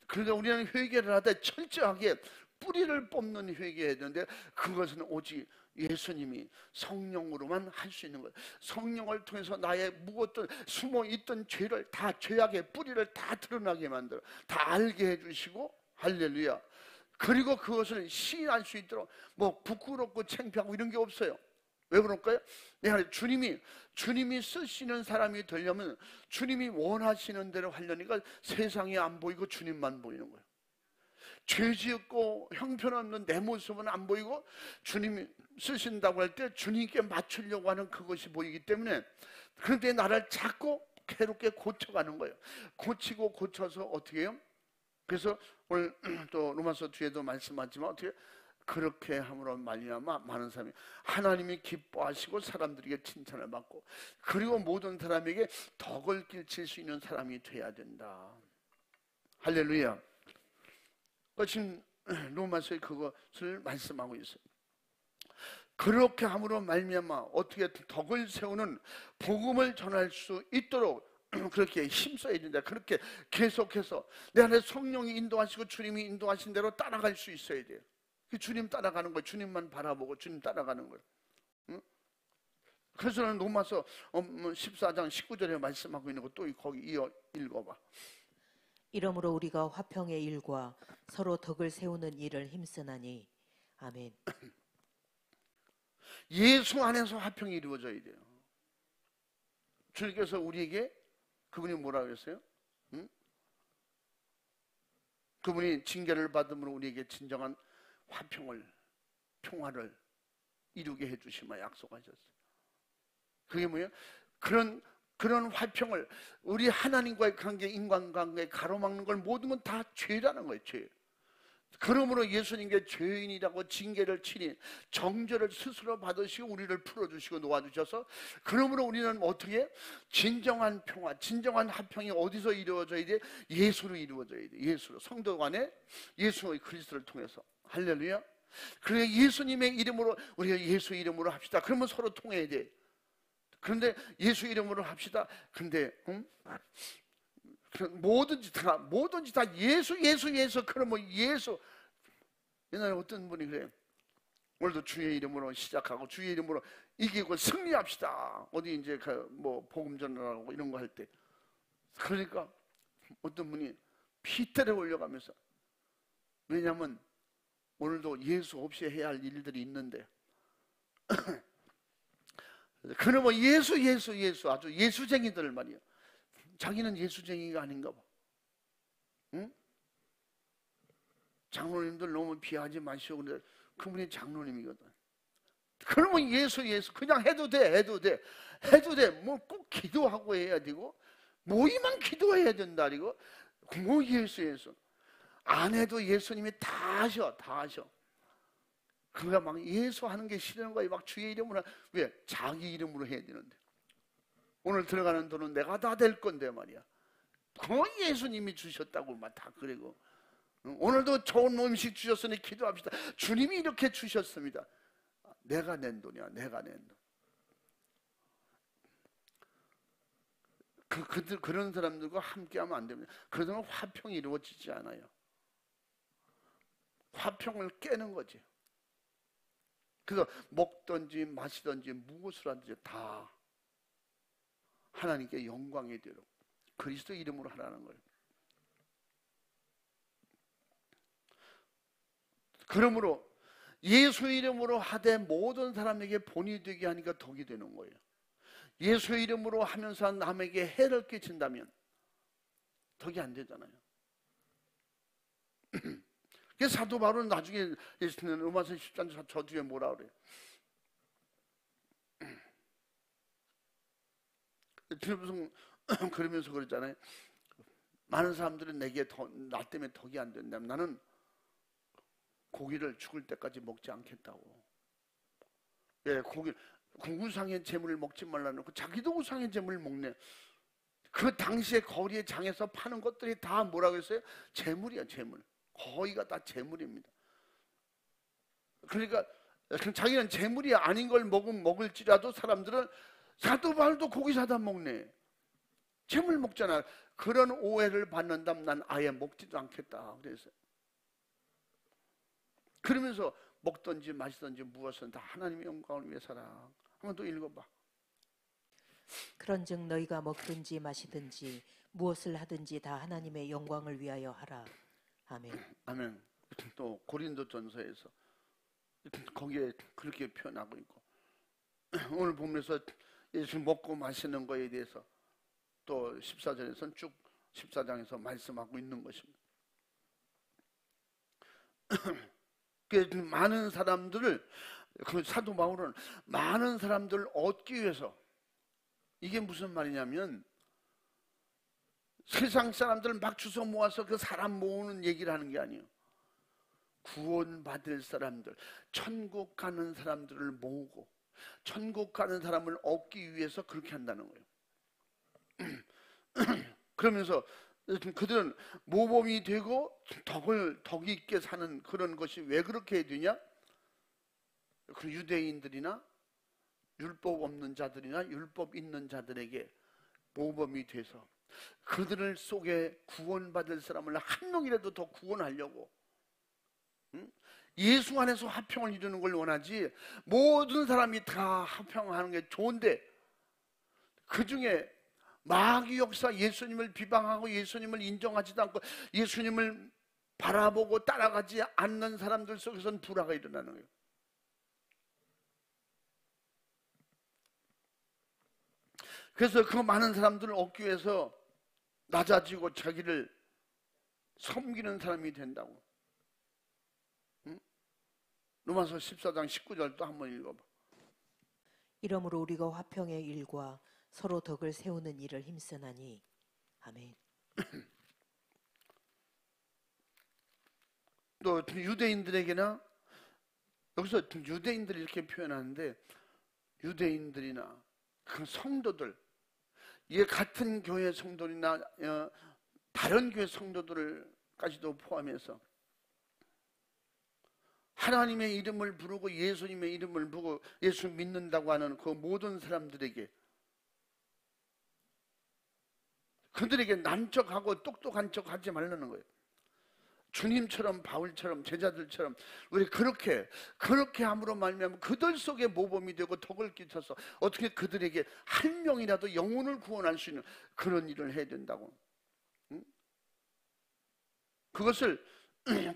[SPEAKER 1] 그러니까 우리는 회개를 하되 철저하게 뿌리를 뽑는 회개해야 되는데 그것은 오직 예수님이 성령으로만 할 수 있는 거예요. 성령을 통해서 나의 무엇든 숨어있던 죄를 다, 죄악의 뿌리를 다 드러나게 만들어 다 알게 해주시고, 할렐루야. 그리고 그것을 시인할 수 있도록 뭐 부끄럽고 창피하고 이런 게 없어요. 왜 그럴까요? 내가 주님이 쓰시는 사람이 되려면 주님이 원하시는 대로 하려니까 세상이 안 보이고 주님만 보이는 거예요. 죄 지었고 형편없는 내 모습은 안 보이고 주님이 쓰신다고 할 때 주님께 맞추려고 하는 그것이 보이기 때문에, 그런데 나를 자꾸 괴롭게 고쳐가는 거예요. 고치고 고쳐서 어떻게 해요? 그래서 오늘 또 로마서 뒤에도 말씀하지만 어떻게 그렇게 함으로 말미암아 많은 사람이 하나님이 기뻐하시고 사람들에게 칭찬을 받고 그리고 모든 사람에게 덕을 끼칠 수 있는 사람이 돼야 된다. 할렐루야. 지금 로마서에 그것을 말씀하고 있어요. 그렇게 함으로 말미암아 어떻게 덕을 세우는 복음을 전할 수 있도록 그렇게 힘써야 된다. 그렇게 계속해서 내 안에 성령이 인도하시고 주님이 인도하신 대로 따라갈 수 있어야 돼요. 주님 따라가는 거예요. 주님만 바라보고 주님 따라가는 거예요. 응? 그래서 로마서 14장 19절에 말씀하고 있는 거 또 거기 이어 읽어봐.
[SPEAKER 2] 이러므로 우리가 화평의 일과 서로 덕을 세우는 일을 힘쓰나니. 아멘.
[SPEAKER 1] 예수 안에서 화평이 이루어져야 돼요. 주님께서 우리에게 그분이 뭐라고 했어요? 응? 그분이 징계를 받음으로 우리에게 진정한 화평을, 평화를 이루게 해주시마 약속하셨어요. 그게 뭐예요? 그런 그런 화평을, 우리 하나님과의 관계, 인간관계에 가로막는 걸 모든 건 다 죄라는 거예요. 죄. 그러므로 예수님께 죄인이라고 징계를 치니 정죄를 스스로 받으시고 우리를 풀어주시고 놓아주셔서, 그러므로 우리는 어떻게 진정한 평화, 진정한 화평이 어디서 이루어져야 돼? 예수로 이루어져야 돼. 예수로, 성도 간에 예수의 그리스도를 통해서. 할렐루야. 그래, 예수님의 이름으로, 우리가 예수 이름으로 합시다. 그러면 서로 통해야 돼. 그런데 예수 이름으로 합시다. 근데 뭐든지 다 예수. 그러면 예수. 옛날에 어떤 분이 그래요. 오늘도 주의 이름으로 시작하고 주의 이름으로 이기고 승리합시다. 어디 이제 뭐 복음 전하고 이런 거 할 때. 그러니까 어떤 분이 피태를 올려가면서, 왜냐하면 오늘도 예수 없이 해야 할 일들이 있는데 그러면 예수 아주 예수쟁이들 말이야. 자기는 예수쟁이가 아닌가 봐. 응? 장로님들 너무 비하지 마시오. 근데 그분이 장로님이거든. 그러면 예수 그냥 해도 돼. 뭐 꼭 기도하고 해야 되고 모이만 기도해야 된다. 이거 뭐 예수 안 해도 예수님이 다 하셔. 그가 막 예수 하는 게 싫은 거야. 막 주의 이름으로. 왜? 자기 이름으로 해야 되는데. 오늘 들어가는 돈은 내가 다 될 건데 말이야. 그 예수님이 주셨다고 막 다 그러고. 오늘도 좋은 음식 주셨으니 기도합시다. 주님이 이렇게 주셨습니다. 내가 낸 돈이야. 내가 낸 돈. 그런 사람들과 함께하면 안 됩니다. 그러면 화평이 이루어지지 않아요. 화평을 깨는 거지. 그래서 먹든지 마시든지 무엇을 하든지 다 하나님께 영광이 되도록 그리스도 이름으로 하라는 거예요. 그러므로 예수 이름으로 하되 모든 사람에게 본이 되게 하니까 덕이 되는 거예요. 예수 이름으로 하면서 남에게 해를 끼친다면 덕이 안 되잖아요. 그래서 사도 바울은 나중에 로마서 10장 저 뒤에 뭐라 그래요? 그러면서 그러잖아요. 많은 사람들은 내게 나 때문에 덕이 안 된다면 나는 고기를 죽을 때까지 먹지 않겠다고. 예, 우상의 재물을 먹지 말라는 거. 자기도 우상의 재물을 먹네. 그 당시에 거리에 장에서 파는 것들이 다 뭐라고 했어요? 재물이야, 재물. 거의가 다 재물입니다. 그러니까 자기는 재물이 아닌 걸 먹을지라도 사람들은 사도 바울도 고기 사다 먹네. 재물 먹잖아. 그런 오해를 받는다면 난 아예 먹지도 않겠다 그랬어요. 그러면서 먹든지 마시든지 무엇은 다 하나님의 영광을 위해서라. 한번 또 읽어봐.
[SPEAKER 2] 그런즉 너희가 먹든지 마시든지 무엇을 하든지 다 하나님의 영광을 위하여 하라. 아멘.
[SPEAKER 1] 아멘. 또 고린도전서에서 거기에 그렇게 표현하고 있고, 오늘 보면서 예수 먹고 마시는 거에 대해서 또 14절에서는 쭉 14장에서 말씀하고 있는 것입니다. 많은 사람들을, 그 사도 바울은 많은 사람들을 얻기 위해서, 이게 무슨 말이냐면 세상 사람들을 막 주워 모아서 그 사람 모으는 얘기를 하는 게 아니에요. 구원받을 사람들, 천국 가는 사람들을 모으고 천국 가는 사람을 얻기 위해서 그렇게 한다는 거예요. 그러면서 그들은 모범이 되고 덕 있게 사는 그런 것이 왜 그렇게 되냐? 그 유대인들이나 율법 없는 자들이나 율법 있는 자들에게 모범이 돼서 그들을 속에 구원받을 사람을 한 명이라도 더 구원하려고, 예수 안에서 화평을 이루는 걸 원하지, 모든 사람이 다 화평하는 게 좋은데 그 중에 마귀 역사, 예수님을 비방하고 예수님을 인정하지도 않고 예수님을 바라보고 따라가지 않는 사람들 속에서는 불화가 일어나는 거예요. 그래서 그 많은 사람들을 얻기 위해서 낮아지고 자기를 섬기는 사람이 된다고. 로마서 14장 19절도 한번 읽어봐.
[SPEAKER 2] 이러므로 우리가 화평의 일과 서로 덕을 세우는 일을 힘쓰나니. 아멘.
[SPEAKER 1] 또 유대인들에게나, 여기서 유대인들이 이렇게 표현하는데, 유대인들이나 그 성도들, 이게 같은 교회 성도들이나 다른 교회 성도들까지도 포함해서 하나님의 이름을 부르고 예수님의 이름을 부르고 예수 믿는다고 하는 그 모든 사람들에게, 그들에게 난척하고 똑똑한 척 하지 말라는 거예요. 주님처럼, 바울처럼, 제자들처럼 우리 그렇게 함으로 말미암아 그들 속에 모범이 되고 덕을 끼쳐서 어떻게 그들에게 한 명이라도 영혼을 구원할 수 있는 그런 일을 해야 된다고. 응? 그것을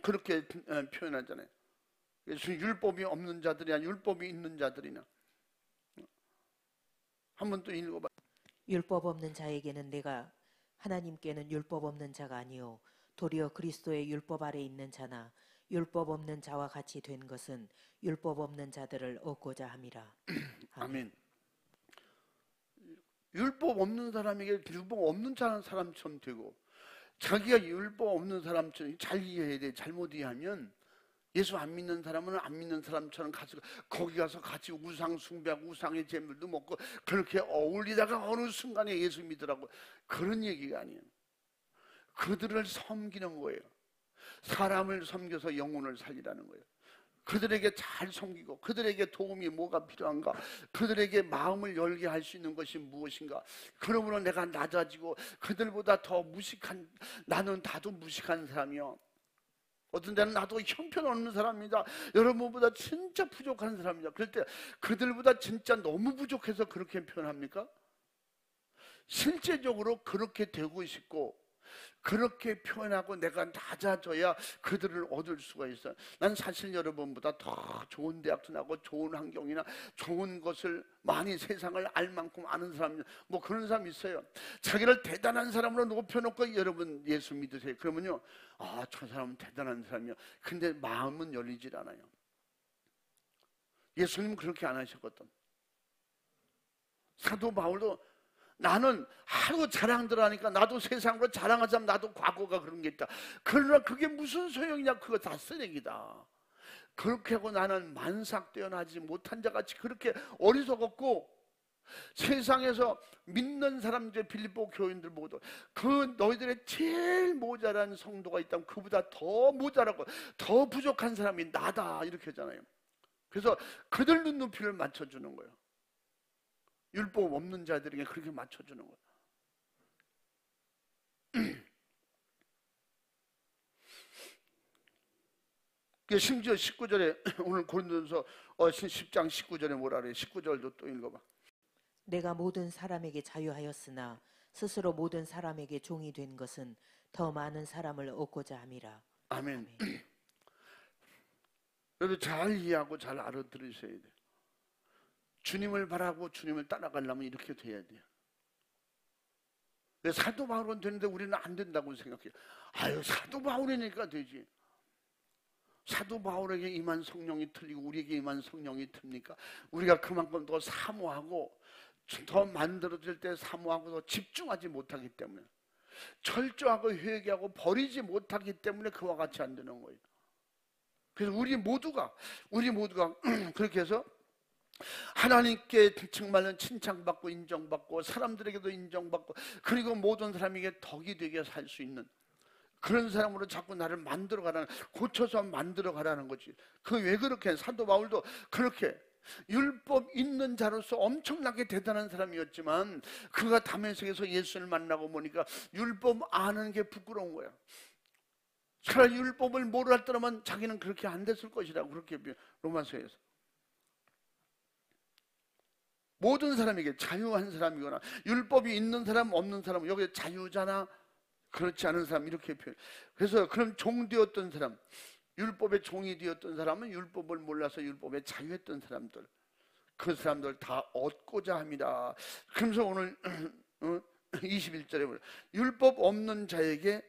[SPEAKER 1] 그렇게 표현하잖아요. 그래서 율법이 없는 자들이나 율법이 있는 자들이나. 한번 또 읽어봐.
[SPEAKER 2] 율법 없는 자에게는 내가, 하나님께는 율법 없는 자가 아니요 도리어 그리스도의 율법 아래 있는 자나 율법 없는 자와 같이 된 것은 율법 없는 자들을 얻고자 함이라.
[SPEAKER 1] 아멘. 율법 없는 사람에게 율법 없는 사람처럼 되고, 자기가 율법 없는 사람처럼 잘 이해해야 돼. 잘못 이해하면 예수 안 믿는 사람은 안 믿는 사람처럼 가서 거기 가서 같이 우상 숭배하고 우상의 제물도 먹고 그렇게 어울리다가 어느 순간에 예수 믿으라고, 그런 얘기가 아니에요. 그들을 섬기는 거예요. 사람을 섬겨서 영혼을 살리라는 거예요. 그들에게 잘 섬기고 그들에게 도움이 뭐가 필요한가, 그들에게 마음을 열게 할 수 있는 것이 무엇인가. 그러므로 내가 낮아지고 그들보다 더 무식한, 나는 다도 무식한 사람이요, 어떤 때는 나도 형편없는 사람이다, 여러분보다 진짜 부족한 사람이다. 그럴 때 그들보다 진짜 너무 부족해서 그렇게 표현합니까? 실제적으로 그렇게 되고 싶고 그렇게 표현하고 내가 낮아져야 그들을 얻을 수가 있어요. 난 사실 여러분보다 더 좋은 대학도 나고 좋은 환경이나 좋은 것을 많이 세상을 알 만큼 아는 사람, 뭐 그런 사람 있어요. 자기를 대단한 사람으로 높여놓고 여러분 예수 믿으세요. 그러면요, 아, 저 사람은 대단한 사람이야. 근데 마음은 열리질 않아요. 예수님은 그렇게 안 하셨거든. 사도 바울도 나는 하루 자랑들 하니까 나도 세상으로 자랑하자면 나도 과거가 그런 게 있다. 그러나 그게 무슨 소용이냐, 그거 다 쓰레기다. 그렇게 하고 나는 만삭되어나지 못한 자같이 그렇게 어리석었고, 세상에서 믿는 사람들, 빌립보 교인들 보고도 그 너희들의 제일 모자란 성도가 있다면 그보다 더 모자라고 더 부족한 사람이 나다, 이렇게 하잖아요. 그래서 그들 눈높이를 맞춰주는 거예요. 율법 없는 자들에게 그렇게 맞춰주는 거예요. 심지어 19절에 오늘 고린도전서 10장 19절에 뭐라 그래요? 19절도 또 읽어봐.
[SPEAKER 2] 내가 모든 사람에게 자유하였으나 스스로 모든 사람에게 종이 된 것은 더 많은 사람을 얻고자 함이라.
[SPEAKER 1] 아멘. 여러분 잘 이해하고 잘 알아들으셔야 돼요. 주님을 바라고 주님을 따라가려면 이렇게 돼야 돼요. 사도 바울은 되는데 우리는 안 된다고 생각해요. 아유, 사도 바울이니까 되지. 사도 바울에게 임한 성령이 틀리고 우리에게 임한 성령이 틉니까? 우리가 그만큼 더 사모하고 더 만들어질 때 사모하고 더 집중하지 못하기 때문에, 철저하고 회개하고 버리지 못하기 때문에 그와 같이 안 되는 거예요. 그래서 우리 모두가 그렇게 해서 하나님께 정말로 칭찬받고 인정받고 사람들에게도 인정받고 그리고 모든 사람에게 덕이 되게 살 수 있는 그런 사람으로 자꾸 나를 만들어가라는, 고쳐서 만들어가라는 거지. 그 왜 그렇게 사도 바울도 그렇게 율법 있는 자로서 엄청나게 대단한 사람이었지만 그가 다메섹에서 예수를 만나고 보니까 율법 아는 게 부끄러운 거야. 차라리 율법을 모르었더라면 자기는 그렇게 안 됐을 것이라고, 그렇게 로마서에서. 모든 사람에게 자유한 사람이거나 율법이 있는 사람 없는 사람, 여기 자유자나 그렇지 않은 사람, 이렇게 표현. 그래서 그럼 종 되었던 사람, 율법의 종이 되었던 사람은 율법을 몰라서 율법에 자유했던 사람들, 그 사람들 다 얻고자 합니다. 그러면서 오늘 21절에 보면 율법 없는 자에게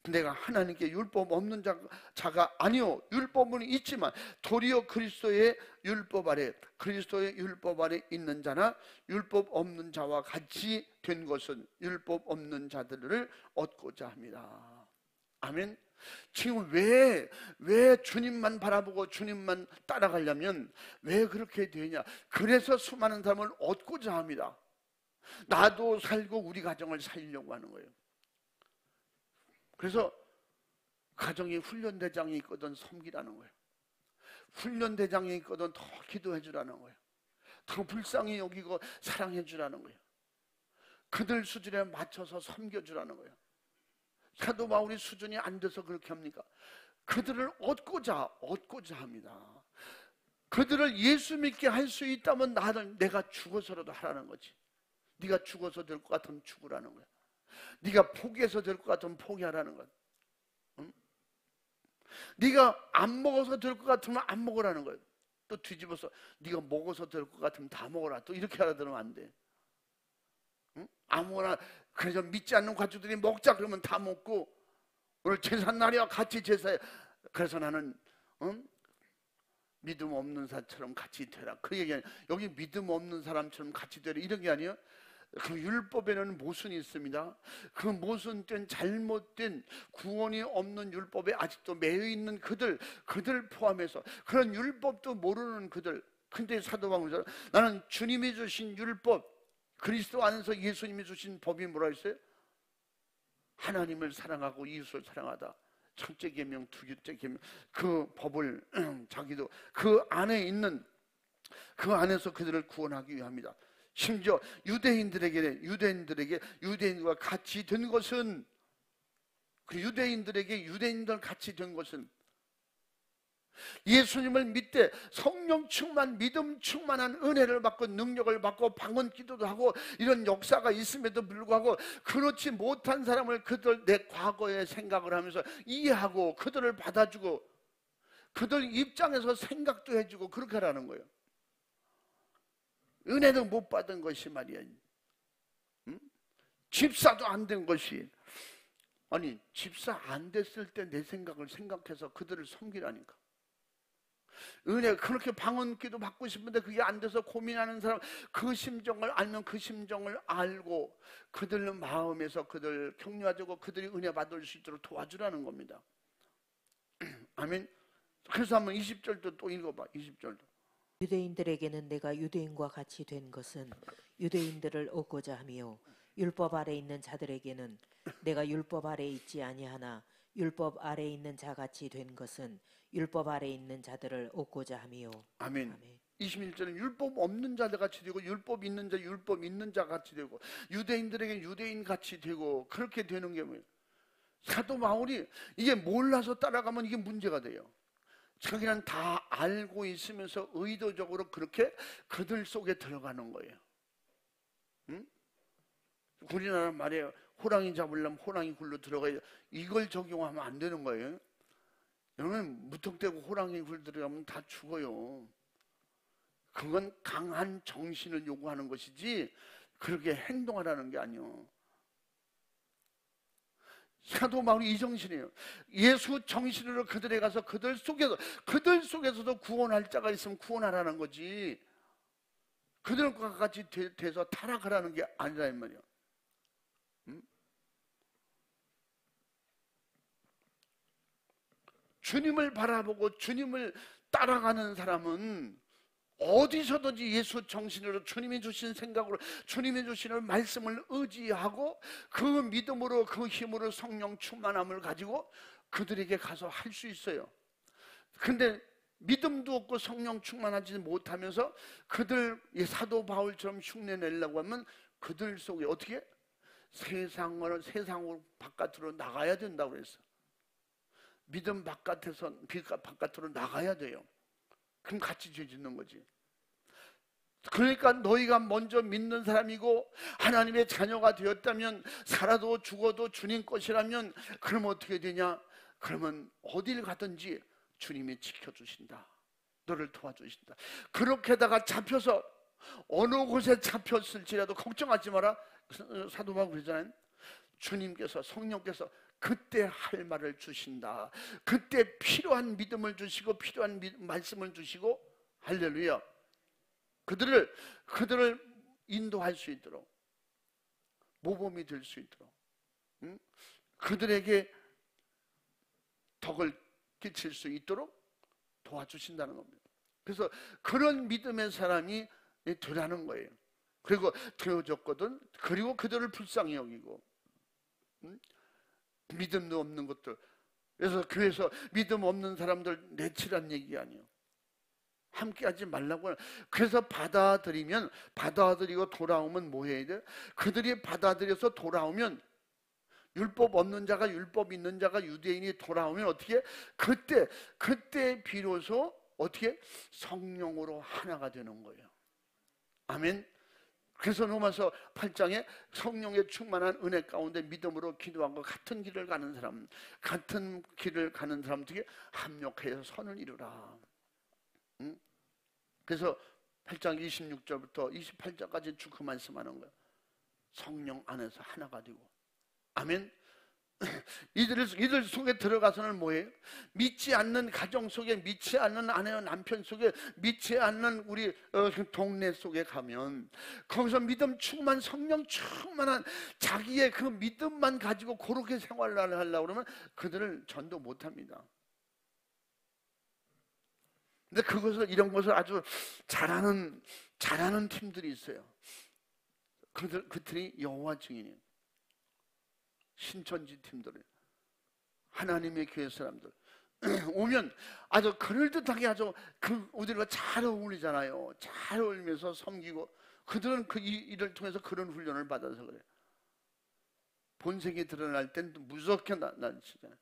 [SPEAKER 1] 내가 하나님께 율법 없는 자가 아니요, 율법은 있지만 도리어 그리스도의 율법 아래 있는 자나 율법 없는 자와 같이 된 것은 율법 없는 자들을 얻고자 합니다. 아멘. 지금 왜 주님만 바라보고 주님만 따라가려면 왜 그렇게 되냐? 그래서 수많은 사람을 얻고자 합니다. 나도 살고 우리 가정을 살려고 하는 거예요. 그래서 가정에 훈련대장이 있거든 섬기라는 거예요. 훈련대장이 있거든 더 기도해 주라는 거예요. 더 불쌍히 여기고 사랑해 주라는 거예요. 그들 수준에 맞춰서 섬겨 주라는 거예요. 사도 바울이 수준이 안 돼서 그렇게 합니까? 그들을 얻고자 합니다. 그들을 예수 믿게 할 수 있다면 내가 죽어서라도 하라는 거지. 네가 죽어서 될 것 같으면 죽으라는 거야. 네가 포기해서 될 것 같으면 포기하라는 거야. 응? 네가 안 먹어서 될 것 같으면 안 먹으라는 거야. 또 뒤집어서 네가 먹어서 될 것 같으면 다 먹어라. 또 이렇게 알아들으면 안 돼. 응? 아무거나 그래서 믿지 않는 가족들이 먹자 그러면 다 먹고, 오늘 제삿날이야 같이 제사해. 그래서 나는 믿음 없는 사람처럼 같이 되라. 그 얘기 아니야. 여기 믿음 없는 사람처럼 같이 되라 이런 게 아니에요. 그 율법에는 모순이 있습니다. 그 모순된 잘못된 구원이 없는 율법에 아직도 매여 있는 그들 포함해서 그런 율법도 모르는 그들. 근데 사도 바울은 나는 주님이 주신 율법, 그리스도 안에서 예수님이 주신 법이 뭐라 했어요? 하나님을 사랑하고 이웃을 사랑하다. 첫째 계명, 두째 계명, 그 법을 자기도 그 안에 있는, 그 안에서 그들을 구원하기 위함이다. 심지어 유대인과 같이 된 것은, 그 유대인들에게 유대인들 같이 된 것은 예수님을 믿되 성령 충만, 믿음 충만한 은혜를 받고 능력을 받고 방언 기도도 하고 이런 역사가 있음에도 불구하고 그렇지 못한 사람을 그들 내 과거의 생각을 하면서 이해하고 그들을 받아주고 그들 입장에서 생각도 해주고 그렇게 하라는 거예요. 은혜도 못 받은 것이 말이야. 응? 집사도 안 된 것이, 아니 집사 안 됐을 때 내 생각을 생각해서 그들을 섬기라니까. 은혜 그렇게 방언기도 받고 싶은데 그게 안 돼서 고민하는 사람, 그 심정을 알면 그 심정을 알고 그들 마음에서 그들 격려하고 그들이 은혜 받을 수 있도록 도와주라는 겁니다. 아멘. 그래서 한번 20절도 또 읽어봐. 20절도.
[SPEAKER 2] 유대인들에게는 내가 유대인과 같이 된 것은 유대인들을 얻고자 하며 율법 아래 있는 자들에게는 내가 율법 아래 있지 아니하나 율법 아래 있는 자같이 된 것은 율법 아래 있는 자들을 얻고자 하며.
[SPEAKER 1] 아멘. 21절은 율법 없는 자들 같이 되고 율법 있는 자 율법 있는 자 같이 되고 유대인들에게 유대인 같이 되고 그렇게 되는 게 뭐예요? 사도 바울이 이게 몰라서 따라가면 이게 문제가 돼요. 자기는 다 알고 있으면서 의도적으로 그렇게 그들 속에 들어가는 거예요. 응? 우리나라 말이에요. 호랑이 잡으려면 호랑이 굴로 들어가야, 이걸 적용하면 안 되는 거예요. 여러분 무턱대고 호랑이 굴 들어가면 다 죽어요. 그건 강한 정신을 요구하는 것이지 그렇게 행동하라는 게 아니에요. 사도 바울이 이 정신이에요. 예수 정신으로 그들에 가서 그들 속에서도 구원할 자가 있으면 구원하라는 거지, 그들과 같이 돼서 타락하라는 게 아니라 이 말이에요. 주님을 바라보고 주님을 따라가는 사람은 어디서든지 예수 정신으로 주님이 주신 생각으로 주님이 주시는 말씀을 의지하고 그 믿음으로 그 힘으로 성령 충만함을 가지고 그들에게 가서 할 수 있어요. 근데 믿음도 없고 성령 충만하지 못하면서 그들 사도 바울처럼 흉내 내려고 하면 그들 속에 어떻게 세상으로 바깥으로 나가야 된다고 그랬어. 믿음 바깥으로 나가야 돼요. 그럼 같이 죄 짓는 거지. 그러니까 너희가 먼저 믿는 사람이고 하나님의 자녀가 되었다면, 살아도 죽어도 주님 것이라면 그러면 어떻게 되냐? 그러면 어딜 가든지 주님이 지켜주신다. 너를 도와주신다. 그렇게다가 잡혀서 어느 곳에 잡혔을지라도 걱정하지 마라. 사도 바울 그러잖아요. 주님께서 성령께서 그때 할 말을 주신다. 그때 필요한 믿음을 주시고 필요한 말씀을 주시고, 할렐루야, 그들을 인도할 수 있도록, 모범이 될 수 있도록, 그들에게 덕을 끼칠 수 있도록 도와주신다는 겁니다. 그래서 그런 믿음의 사람이 되라는 거예요. 그리고 되어졌거든. 그리고 그들을 불쌍히 여기고, 믿음도 없는 것들. 그래서 교회에서 믿음 없는 사람들 내치란 얘기 아니에요. 함께하지 말라고. 그래서 받아들이고 돌아오면 뭐 해야 돼? 그들이 받아들여서 돌아오면, 율법 없는 자가 율법 있는 자가 유대인이 돌아오면 어떻게? 그때 비로소 어떻게? 성령으로 하나가 되는 거예요. 아멘. 그래서 로마서 8장에 성령의 충만한 은혜 가운데 믿음으로 기도하고 같은 길을 가는 사람 어떻게? 합력해서 선을 이루라. 그래서 8장 26절부터 28절까지 쭉 그 말씀하는 거예요. 성령 안에서 하나가 되고. 아멘. 이들 속에 들어가서는 뭐예요? 믿지 않는 가정 속에, 믿지 않는 아내와 남편 속에, 믿지 않는 우리 동네 속에 가면, 거기서 믿음 충만, 성령 충만한 자기의 그 믿음만 가지고 그렇게 생활을 하려고 그러면 그들을 전도 못합니다. 근데 이런 것을 아주 잘하는 팀들이 있어요. 그들이 여호와 증인이에요. 신천지 팀들이, 하나님의 교회 사람들 오면 아주 그럴듯하게 아주 우리가 잘 어울리잖아요. 잘 어울리면서 섬기고, 그들은 그 일을 통해서 그런 훈련을 받아서 그래요. 본색이 드러날 땐 무섭게 나치잖아요.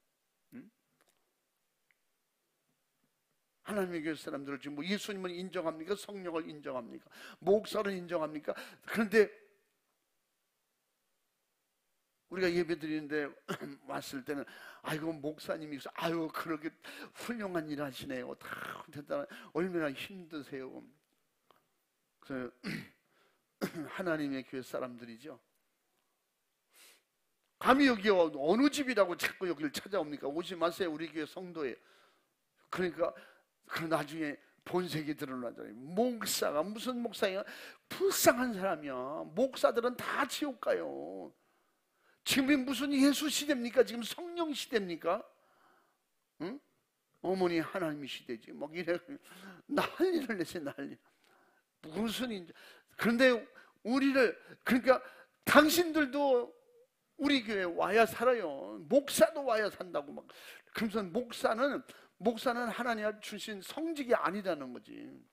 [SPEAKER 1] 하나님의 교회 사람들을 지금 뭐 예수님을 인정합니까? 성령을 인정합니까? 목사를 인정합니까? 그런데 우리가 예배 드리는데 왔을 때는, 아이고 목사님이 있어, 아유 그렇게 훌륭한 일 하시네요, 다 대단한, 얼마나 힘드세요. 그래서 하나님의 교회 사람들이죠. 감히 여기 어느 집이라고 자꾸 여기를 찾아옵니까? 오지 마세요, 우리 교회 성도에. 그러니까 그 나중에 본색이 드러나잖아요. 목사가 무슨 목사야? 불쌍한 사람이야. 목사들은 다 지옥 가요. 지금이 무슨 예수 시대입니까? 지금 성령 시대입니까? 응? 어머니 하나님의 시대지. 막 이래 난리를 내세요, 난리. 무슨 그런데 그러니까 당신들도 우리 교회 와야 살아요. 목사도 와야 산다고 막. 그러면서 목사는 하나님 주신 성직이 아니라는 거지.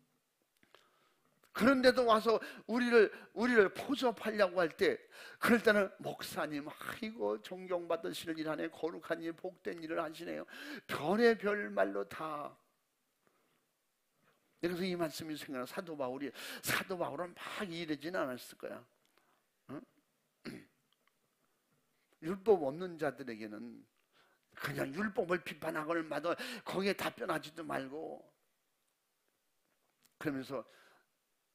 [SPEAKER 1] 그런데도 와서 우리를 포섭하려고 할 때, 그럴 때는 목사님, 아이고 존경받으시는 일 하네, 거룩한 일, 복된 일을 하시네요. 별의 별 말로 다. 그래서 이 말씀이 생각나. 사도 바울은 막 이러지는 않았을 거야. 응? 율법 없는 자들에게는 그냥 율법을 비판하거나 마도 거기에 답변하지도 말고, 그러면서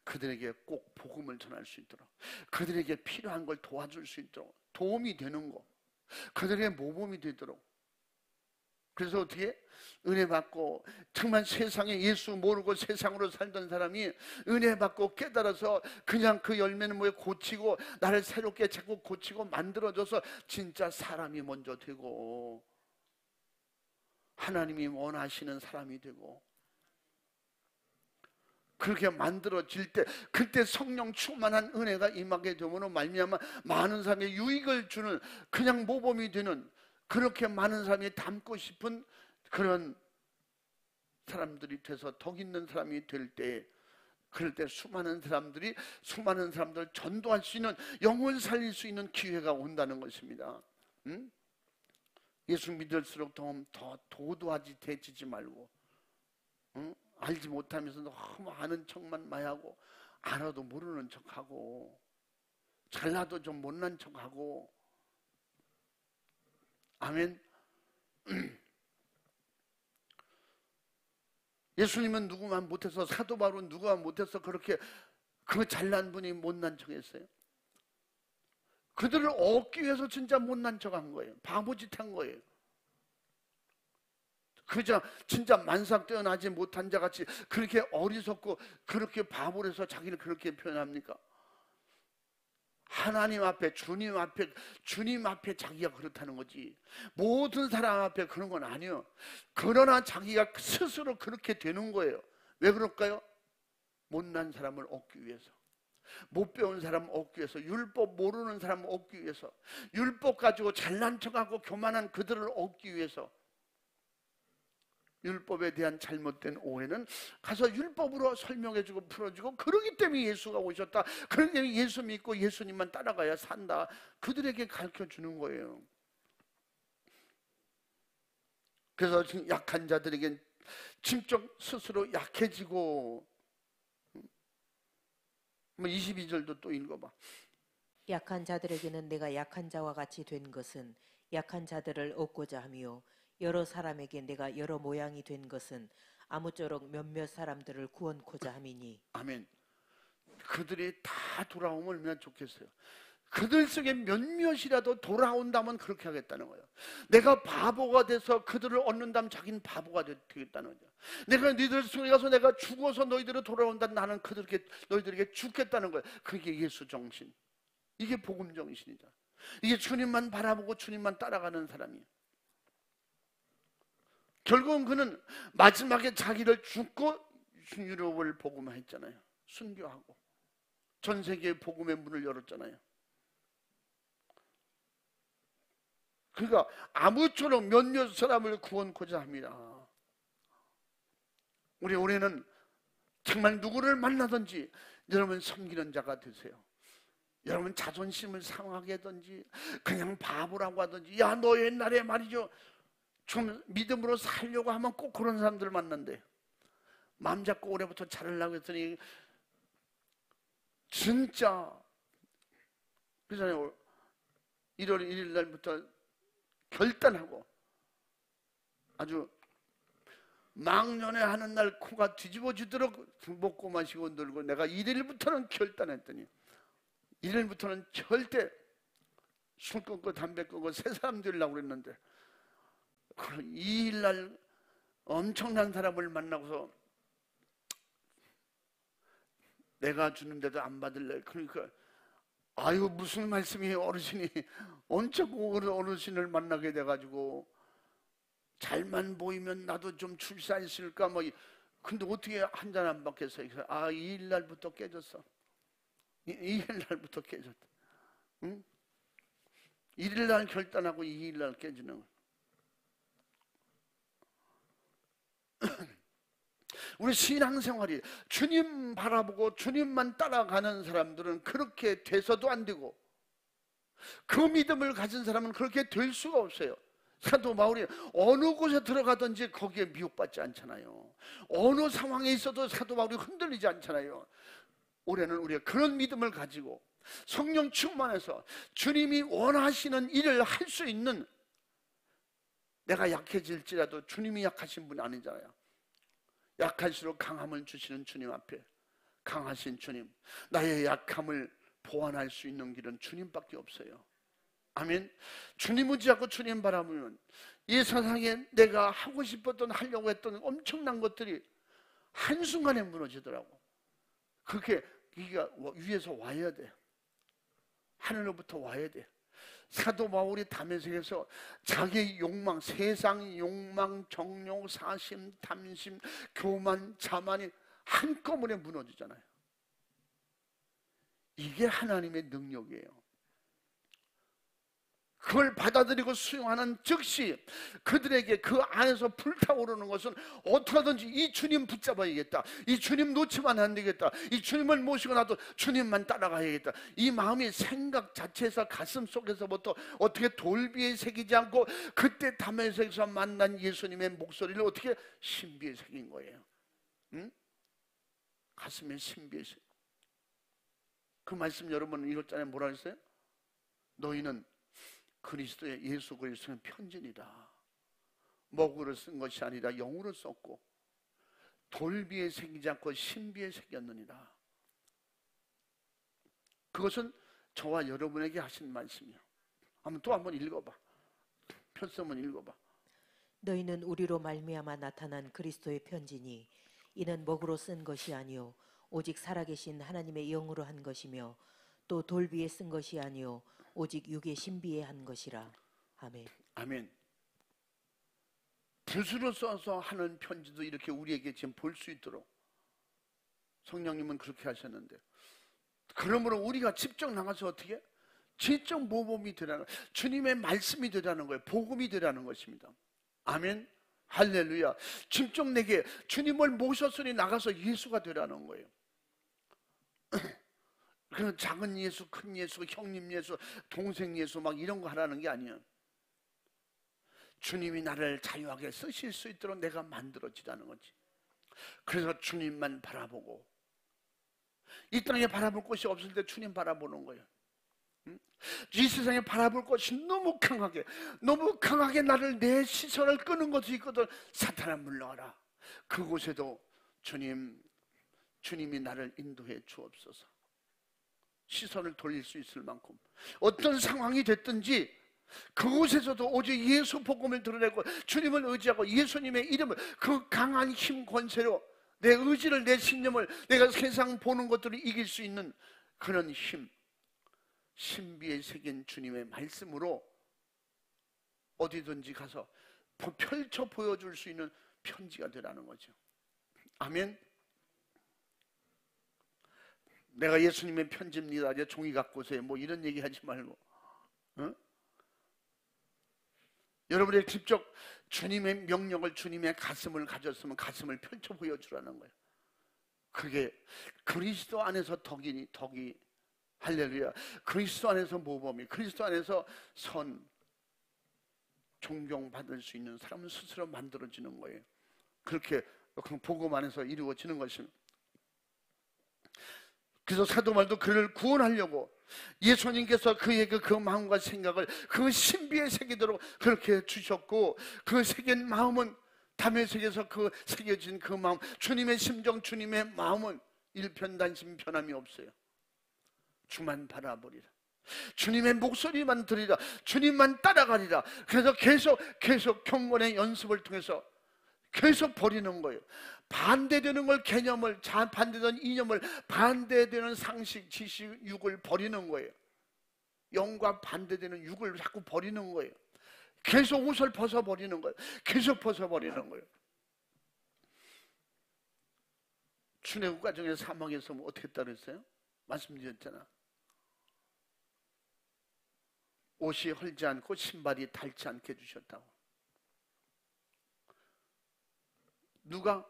[SPEAKER 1] 그들에게 꼭 복음을 전할 수 있도록, 그들에게 필요한 걸 도와줄 수 있도록, 도움이 되는 거, 그들에게 모범이 되도록. 그래서 어떻게? 은혜 받고, 정말 세상에 예수 모르고 세상으로 살던 사람이 은혜 받고 깨달아서 그냥 그 열매는 뭐에 고치고, 나를 새롭게 자꾸 고치고 만들어줘서 진짜 사람이 먼저 되고, 하나님이 원하시는 사람이 되고, 그렇게 만들어질 때, 그때 성령 충만한 은혜가 임하게 되므로 말미암아 많은 사람의 유익을 주는, 그냥 모범이 되는, 그렇게 많은 사람이 닮고 싶은 그런 사람들이 돼서 덕 있는 사람이 될 때, 그럴 때 수많은 사람들 전도할 수 있는, 영혼 살릴 수 있는 기회가 온다는 것입니다. 응? 예수 믿을수록 더 도도하지, 대치지 말고, 응? 알지 못하면서 너무 아는 척만 많이 하고, 알아도 모르는 척하고, 잘나도 좀 못난 척하고. 아멘. 예수님은 누구만 못해서, 사도 바울은 누구만 못해서 그렇게 그 잘난 분이 못난 척했어요? 그들을 얻기 위해서 진짜 못난 척한 거예요. 바보짓 한 거예요. 그저 진짜 만삭되어나지 못한 자같이 그렇게 어리석고 그렇게 바보를 해서 자기를 그렇게 표현합니까? 하나님 앞에, 주님 앞에 자기가 그렇다는 거지. 모든 사람 앞에 그런 건 아니에요. 그러나 자기가 스스로 그렇게 되는 거예요. 왜 그럴까요? 못난 사람을 얻기 위해서, 못 배운 사람을 얻기 위해서, 율법 모르는 사람을 얻기 위해서, 율법 가지고 잘난 척하고 교만한 그들을 얻기 위해서. 율법에 대한 잘못된 오해는 가서 율법으로 설명해주고 풀어주고, 그러기 때문에 예수가 오셨다, 그러기 때문에 예수 믿고 예수님만 따라가야 산다, 그들에게 가르쳐주는 거예요. 그래서 약한 자들에겐 심적 스스로 약해지고, 22절도 또 읽어봐.
[SPEAKER 2] 약한 자들에게는 내가 약한 자와 같이 된 것은 약한 자들을 얻고자 하며, 여러 사람에게 내가 여러 모양이 된 것은 아무쪼록 몇몇 사람들을 구원코자 함이니.
[SPEAKER 1] 아멘. 그들이 다 돌아오면 얼마나 좋겠어요. 그들 속에 몇몇이라도 돌아온다면 그렇게 하겠다는 거예요. 내가 바보가 돼서 그들을 얻는다면 자기는 바보가 되겠다는 거죠. 내가 너희들 속에 가서 내가 죽어서 너희들을 돌아온다, 나는 너희들에게 죽겠다는 거예요. 그게 예수 정신, 이게 복음 정신이죠. 이게 주님만 바라보고 주님만 따라가는 사람이에요. 결국은 그는 마지막에 자기를 죽고 유럽을 복음화했잖아요. 순교하고 전 세계에 복음의 문을 열었잖아요. 그러니까 아무쪼록 몇몇 사람을 구원코자 합니다. 우리 올해는 정말 누구를 만나든지 여러분 섬기는 자가 되세요. 여러분 자존심을 상하게 하든지 그냥 바보라고 하든지, 야 너 옛날에 말이죠 좀 믿음으로 살려고 하면 꼭 그런 사람들 만난대. 마음 잡고 올해부터 잘하려고 했더니 진짜, 그잖아요. 1월 1일 날부터 결단하고 아주 망년에 하는 날 코가 뒤집어지도록 먹고 마시고 놀고, 내가 1일부터는 결단했더니 1일부터는 절대 술 끊고 담배 끊고 새 사람 되려고 그랬는데, 2일날 엄청난 사람을 만나고서 내가 주는데도 안 받을래. 그러니까 아유 무슨 말씀이에요, 어르신이 언제 어르신을 만나게 돼가지고 잘만 보이면 나도 좀 출사했을까 뭐. 근데 어떻게 한 잔 안 받겠어. 아 2일날부터 깨졌어. 2일날부터 깨졌다. 응? 1일날 결단하고 2일날 깨지는 거야. 우리 신앙생활이 주님 바라보고 주님만 따라가는 사람들은 그렇게 돼서도 안 되고, 그 믿음을 가진 사람은 그렇게 될 수가 없어요. 사도 바울이 어느 곳에 들어가든지 거기에 미혹받지 않잖아요. 어느 상황에 있어도 사도 바울이 흔들리지 않잖아요. 올해는 우리가 그런 믿음을 가지고 성령 충만해서 주님이 원하시는 일을 할 수 있는, 내가 약해질지라도 주님이 약하신 분이 아니잖아요. 약할수록 강함을 주시는 주님 앞에, 강하신 주님, 나의 약함을 보완할 수 있는 길은 주님밖에 없어요. 아멘. 주님 의지하고 주님 바라보면 이 세상에 내가 하고 싶었던, 하려고 했던 엄청난 것들이 한순간에 무너지더라고. 그렇게 위에서 와야 돼. 하늘로부터 와야 돼. 사도 바울이 다메섹에서 자기의 욕망, 세상 욕망, 정욕, 사심, 탐심, 교만, 자만이 한꺼번에 무너지잖아요. 이게 하나님의 능력이에요. 그걸 받아들이고 수용하는 즉시 그들에게 그 안에서 불타오르는 것은 어떻게든지 이 주님 붙잡아야겠다, 이 주님 놓치면 안 되겠다, 이 주님을 모시고 나도 주님만 따라가야겠다, 이 마음이 생각 자체에서 가슴 속에서부터 어떻게 돌비에 새기지 않고, 그때 다메섹에서 만난 예수님의 목소리를 어떻게 신비에 새긴 거예요. 응? 가슴에 신비에 새긴. 그 말씀 여러분 읽었잖아요. 뭐라 했어요? 너희는 그리스도의 예수 그리스도의 편지니라. 먹으로 쓴 것이 아니라 영으로 썼고 돌비에 새기지 않고 신비에 새겼느니라. 그것은 저와 여러분에게 하신 말씀이요. 한번 또 한번 읽어봐. 편성문 읽어봐.
[SPEAKER 2] 너희는 우리로 말미암아 나타난 그리스도의 편지니 이는 먹으로 쓴 것이 아니요 오직 살아계신 하나님의 영으로 한 것이며 또 돌비에 쓴 것이 아니요 오직 육의 신비에 한 것이라. 아멘.
[SPEAKER 1] 아멘. 붓으로 써서 하는 편지도 이렇게 우리에게 지금 볼 수 있도록 성령님은 그렇게 하셨는데, 그러므로 우리가 직접 나가서 어떻게? 지적 모범이 되라는 거예요. 주님의 말씀이 되라는 거예요. 복음이 되라는 것입니다. 아멘. 할렐루야. 직접 내게 주님을 모셨으니 나가서 예수가 되라는 거예요. 그런 작은 예수, 큰 예수, 형님 예수, 동생 예수 막 이런 거 하라는 게 아니에요. 주님이 나를 자유하게 쓰실 수 있도록 내가 만들어지라는 거지. 그래서 주님만 바라보고, 이 땅에 바라볼 곳이 없을 때 주님 바라보는 거예요. 이 세상에 바라볼 것이 너무 강하게 나를, 내 시선을 끄는 것이 있거든. 사탄아 물러가라. 그곳에도 주님이 나를 인도해 주옵소서. 시선을 돌릴 수 있을 만큼 어떤 상황이 됐든지 그곳에서도 오직 예수 복음을 드러내고 주님을 의지하고 예수님의 이름을, 그 강한 힘 권세로 내 의지를, 내 신념을, 내가 세상 보는 것들을 이길 수 있는 그런 힘, 신비에 새긴 주님의 말씀으로 어디든지 가서 펼쳐 보여줄 수 있는 편지가 되라는 거죠. 아멘. 내가 예수님의 편지입니다, 이제 종이 갖고 오세요, 뭐 이런 얘기 하지 말고, 여러분이 직접 주님의 명령을, 주님의 가슴을 가졌으면 가슴을 펼쳐 보여주라는 거예요. 그게 그리스도 안에서 덕이, 할렐루야. 그리스도 안에서 모범이, 그리스도 안에서 존경받을 수 있는 사람은 스스로 만들어지는 거예요. 그렇게 복음 안에서 이루어지는 것입니다. 그래서 사도 바울도 그를 구원하려고 예수님께서 그에게 그 마음과 생각을 그 신비에 새기도록 그렇게 주셨고, 그 새긴 마음은 담에색에서 그 새겨진 그 마음, 주님의 심정, 주님의 마음은 일편단심 변함이 없어요. 주만 바라보리라, 주님의 목소리만 들으리라, 주님만 따라가리라. 그래서 계속 경건의 연습을 통해서 계속 버리는 거예요. 반대되는 걸, 개념을, 반대되는 이념을, 반대되는 상식, 지식, 육을 버리는 거예요. 영과 반대되는 육을 자꾸 버리는 거예요. 계속 옷을 벗어버리는 거예요. 계속 벗어버리는 거예요. 출애굽 과정에 사막에서 어떻게 했다 그랬어요? 말씀드렸잖아. 옷이 헐지 않고 신발이 닳지 않게 해주셨다고. 누가?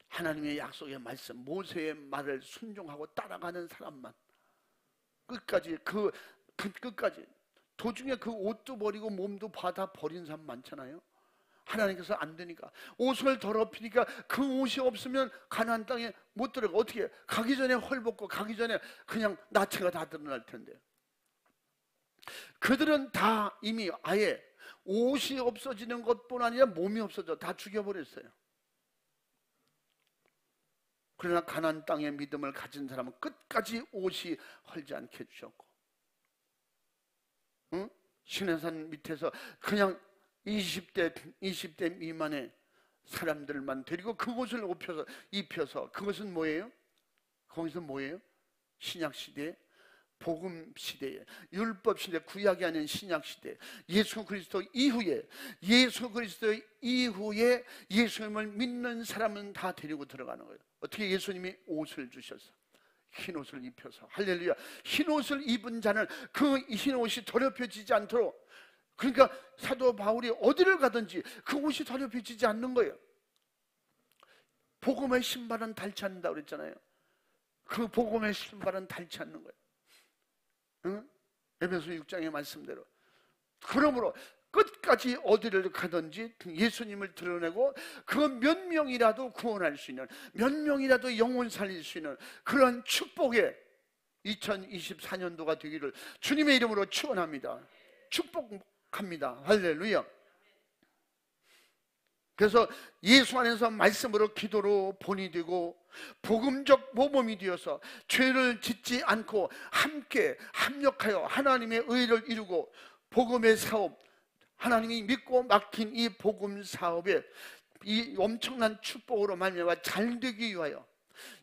[SPEAKER 1] 하나님의 약속의 말씀, 모세의 말을 순종하고 따라가는 사람만, 끝까지 끝까지. 도중에 그 옷도 버리고 몸도 다 버린 사람 많잖아요. 하나님께서 안 되니까, 옷을 더럽히니까 그 옷이 없으면 가나안 땅에 못 들어가. 어떻게 해? 가기 전에 헐벗고 가기 전에 그냥 나체가 다 드러날 텐데. 그들은 다 이미 아예 옷이 없어지는 것뿐 아니라 몸이 없어져 다 죽여버렸어요. 그러나 가나안 땅의 믿음을 가진 사람은 끝까지 옷이 헐지 않게 해주셨고, 시내산 밑에서 그냥 20대 미만의 사람들만 데리고 그것을 입혀서 그것은 뭐예요? 거기서 뭐예요? 신약시대, 복음시대에, 율법시대, 구약이 아닌 신약시대, 예수 그리스도 이후에 예수님을 믿는 사람은 다 데리고 들어가는 거예요. 어떻게? 예수님이 옷을 주셔서 흰 옷을 입혀서, 할렐루야. 흰 옷을 입은 자는 그 흰 옷이 더럽혀지지 않도록, 그러니까 사도 바울이 어디를 가든지 그 옷이 더럽혀지지 않는 거예요. 복음의 신발은 닳지 않는다고 그랬잖아요. 그 복음의 신발은 닳지 않는 거예요. 에베소 6장의 말씀대로. 그러므로 끝까지 어디를 가든지 예수님을 드러내고 그 몇 명이라도 구원할 수 있는, 몇 명이라도 영혼 살릴 수 있는 그런 축복의 2024년도가 되기를 주님의 이름으로 축원합니다. 축복합니다. 할렐루야. 그래서 예수 안에서 말씀으로 기도로 본이 되고 복음적 모범이 되어서 죄를 짓지 않고 함께 합력하여 하나님의 의를 이루고 복음의 사업, 하나님이 믿고 맡긴 이 복음 사업에 이 엄청난 축복으로 말미암아 잘되기 위하여,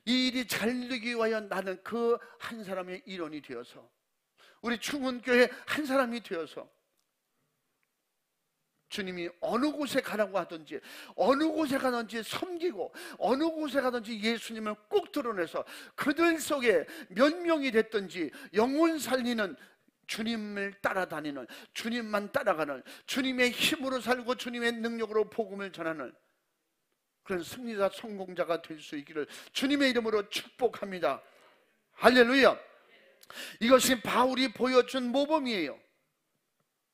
[SPEAKER 1] 이 일이 잘되기 위하여 나는 그 한 사람의 일원이 되어서, 우리 충문교회 한 사람이 되어서 주님이 어느 곳에 가라고 하든지 어느 곳에 가든지 섬기고 어느 곳에 가든지 예수님을 꼭 드러내서 그들 속에 몇 명이 됐든지 영혼 살리는, 주님을 따라다니는, 주님만 따라가는, 주님의 힘으로 살고 주님의 능력으로 복음을 전하는 그런 승리자 성공자가 될 수 있기를 주님의 이름으로 축복합니다. 할렐루야. 이것이 바울이 보여준 모범이에요.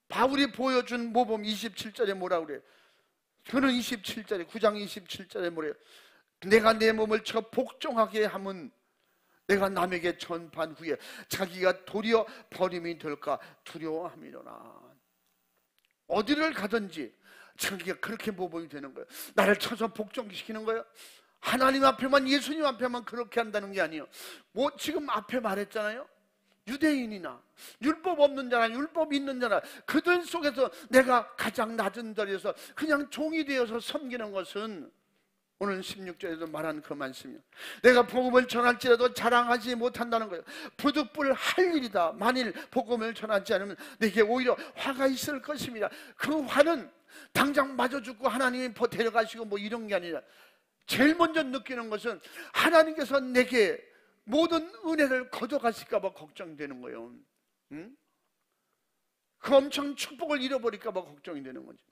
[SPEAKER 1] 바울이 보여준 모범. 27절에 뭐라고 그래요? 그는 27절에 9장 27절에 뭐래요? 내가 내 몸을 쳐 복종하게 함은 내가 남에게 전판 후에 자기가 도리어 버림이 될까 두려워함이로라. 어디를 가든지 자기가 그렇게 모범이 되는 거예요. 나를 쳐서 복종시키는 거예요. 하나님 앞에만, 예수님 앞에만 그렇게 한다는 게 아니에요. 뭐 지금 앞에 말했잖아요. 유대인이나 율법 없는 자나 율법 있는 자나 그들 속에서 내가 가장 낮은 자리에서 그냥 종이 되어서 섬기는 것은 오늘 16절에도 말한 그 말씀이에요. 내가 복음을 전할지라도 자랑하지 못한다는 거예요. 부득불 할 일이다. 만일 복음을 전하지 않으면 내게 오히려 화가 있을 것입니다. 그 화는 당장 맞아 죽고 하나님이 데려가시고 뭐 이런 게 아니라, 제일 먼저 느끼는 것은 하나님께서 내게 모든 은혜를 거둬가실까 봐 걱정되는 거예요. 응? 그 엄청 축복을 잃어버릴까 봐 걱정이 되는 거죠.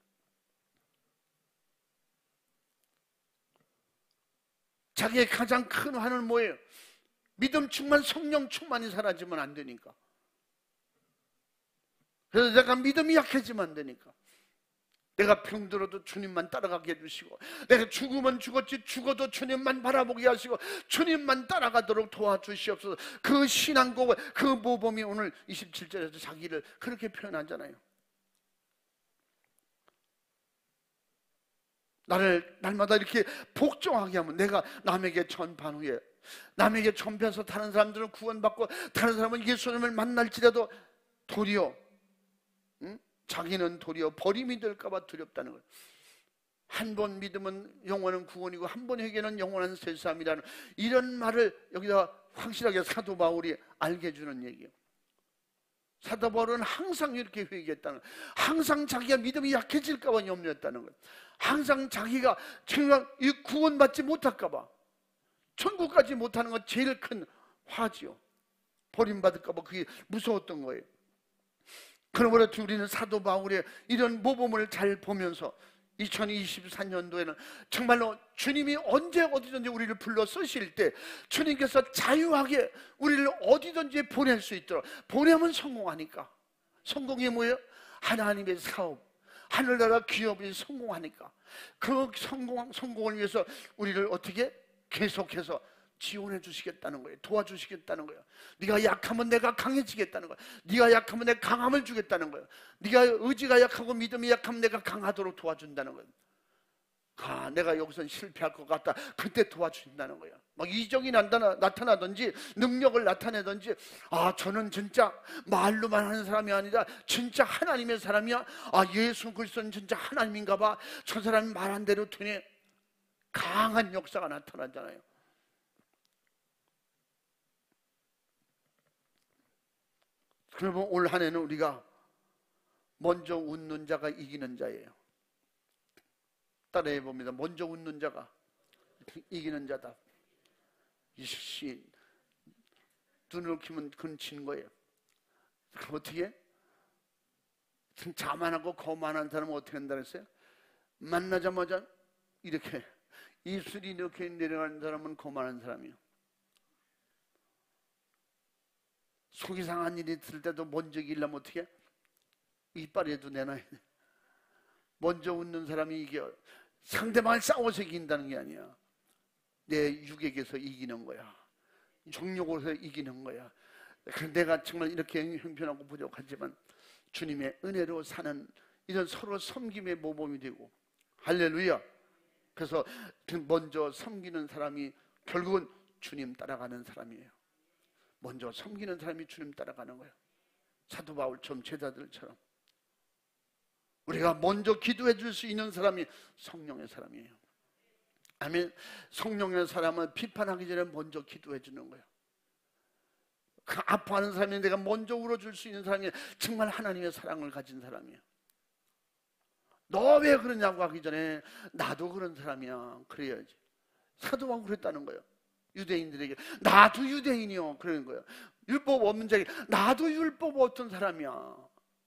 [SPEAKER 1] 자기의 가장 큰 화는 뭐예요? 믿음 충만, 성령 충만이 사라지면 안 되니까. 그래서 내가 믿음이 약해지면 안 되니까. 내가 병들어도 주님만 따라가게 해주시고, 내가 죽으면 죽었지 죽어도 주님만 바라보게 하시고 주님만 따라가도록 도와주시옵소서. 그 신앙고, 그 모범이 오늘 27절에서 자기를 그렇게 표현하잖아요. 나를 날마다 이렇게 복종하게 하면 내가 남에게 전판 후에, 남에게 전파해서 다른 사람들은 구원받고 다른 사람은 예수님을 만날지라도 도리어 자기는 도리어 버림이 될까봐 두렵다는 거예요. 한 번 믿으면 영원한 구원이고 한 번 회개는 영원한 세상이라는 이런 말을 여기다 확실하게 사도 바울이 알게 해주는 얘기예요. 사도 바울은 항상 이렇게 회개했다는 거예요. 항상 자기가 믿음이 약해질까봐 염려했다는 거예요. 항상 자기가 정말 이 구원받지 못할까봐, 천국 가지 못하는 건 제일 큰 화지요. 버림받을까봐 그게 무서웠던 거예요. 그러므로 우리는 사도 바울의 이런 모범을 잘 보면서 2024년도에는 정말로 주님이 언제 어디든지 우리를 불러 쓰실 때 주님께서 자유하게 우리를 어디든지 보낼 수 있도록, 보내면 성공하니까. 성공이 뭐예요? 하나님의 사업, 하늘나라 기업이 성공하니까. 그 성공을 위해서 우리를 어떻게 계속해서 지원해 주시겠다는 거예요. 도와주시겠다는 거예요. 네가 약하면 내가 강해지겠다는 거예요. 네가 약하면 내가 강함을 주겠다는 거예요. 네가 의지가 약하고 믿음이 약하면 내가 강하도록 도와준다는 거예요. 내가 여기서 실패할 것 같다, 그때 도와준다는 거예요. 막 이적이 나타나든지 능력을 나타내든지, 저는 진짜 말로만 하는 사람이 아니라 진짜 하나님의 사람이야, 예수 그리스도는 진짜 하나님인가 봐, 저 사람이 말한 대로 되네, 강한 역사가 나타나잖아요. 그러면 올 한 해는 우리가 먼저 웃는 자가 이기는 자예요. 따라해 봅니다. 먼저 웃는 자가 이기는 자다. 이씨, 눈을 키면 그건 진 거예요. 그럼 어떻게? 자만하고 거만한 사람은 어떻게 한다 그랬어요? 만나자마자 이렇게 입술이 이렇게 내려가는 사람은 거만한 사람이에요. 속이 상한 일이 있을 때도 먼저 이기려면 어떻게? 이빨에도 내놔야 돼. 먼저 웃는 사람이 이겨. 상대방을 싸워서 이긴다는 게 아니야. 내 육에게서 이기는 거야. 정욕으로서 이기는 거야. 내가 정말 이렇게 형편하고 부족하지만 주님의 은혜로 사는 이런 서로 섬김의 모범이 되고, 할렐루야, 그래서 먼저 섬기는 사람이 결국은 주님 따라가는 사람이에요. 먼저 섬기는 사람이 주님 따라가는 거예요. 사도 바울처럼, 제자들처럼 우리가 먼저 기도해 줄 수 있는 사람이 성령의 사람이에요. 아멘. 성령의 사람은 비판하기 전에 먼저 기도해 주는 거예요. 그 아파하는 사람이 내가 먼저 울어줄 수 있는 사람이 정말 하나님의 사랑을 가진 사람이에요. 너 왜 그러냐고 하기 전에 나도 그런 사람이야 그래야지. 사도 바울 그랬다는 거예요. 유대인들에게 나도 유대인이요 그러는 거예요. 율법 없는 자에게 나도 율법 없던 사람이야.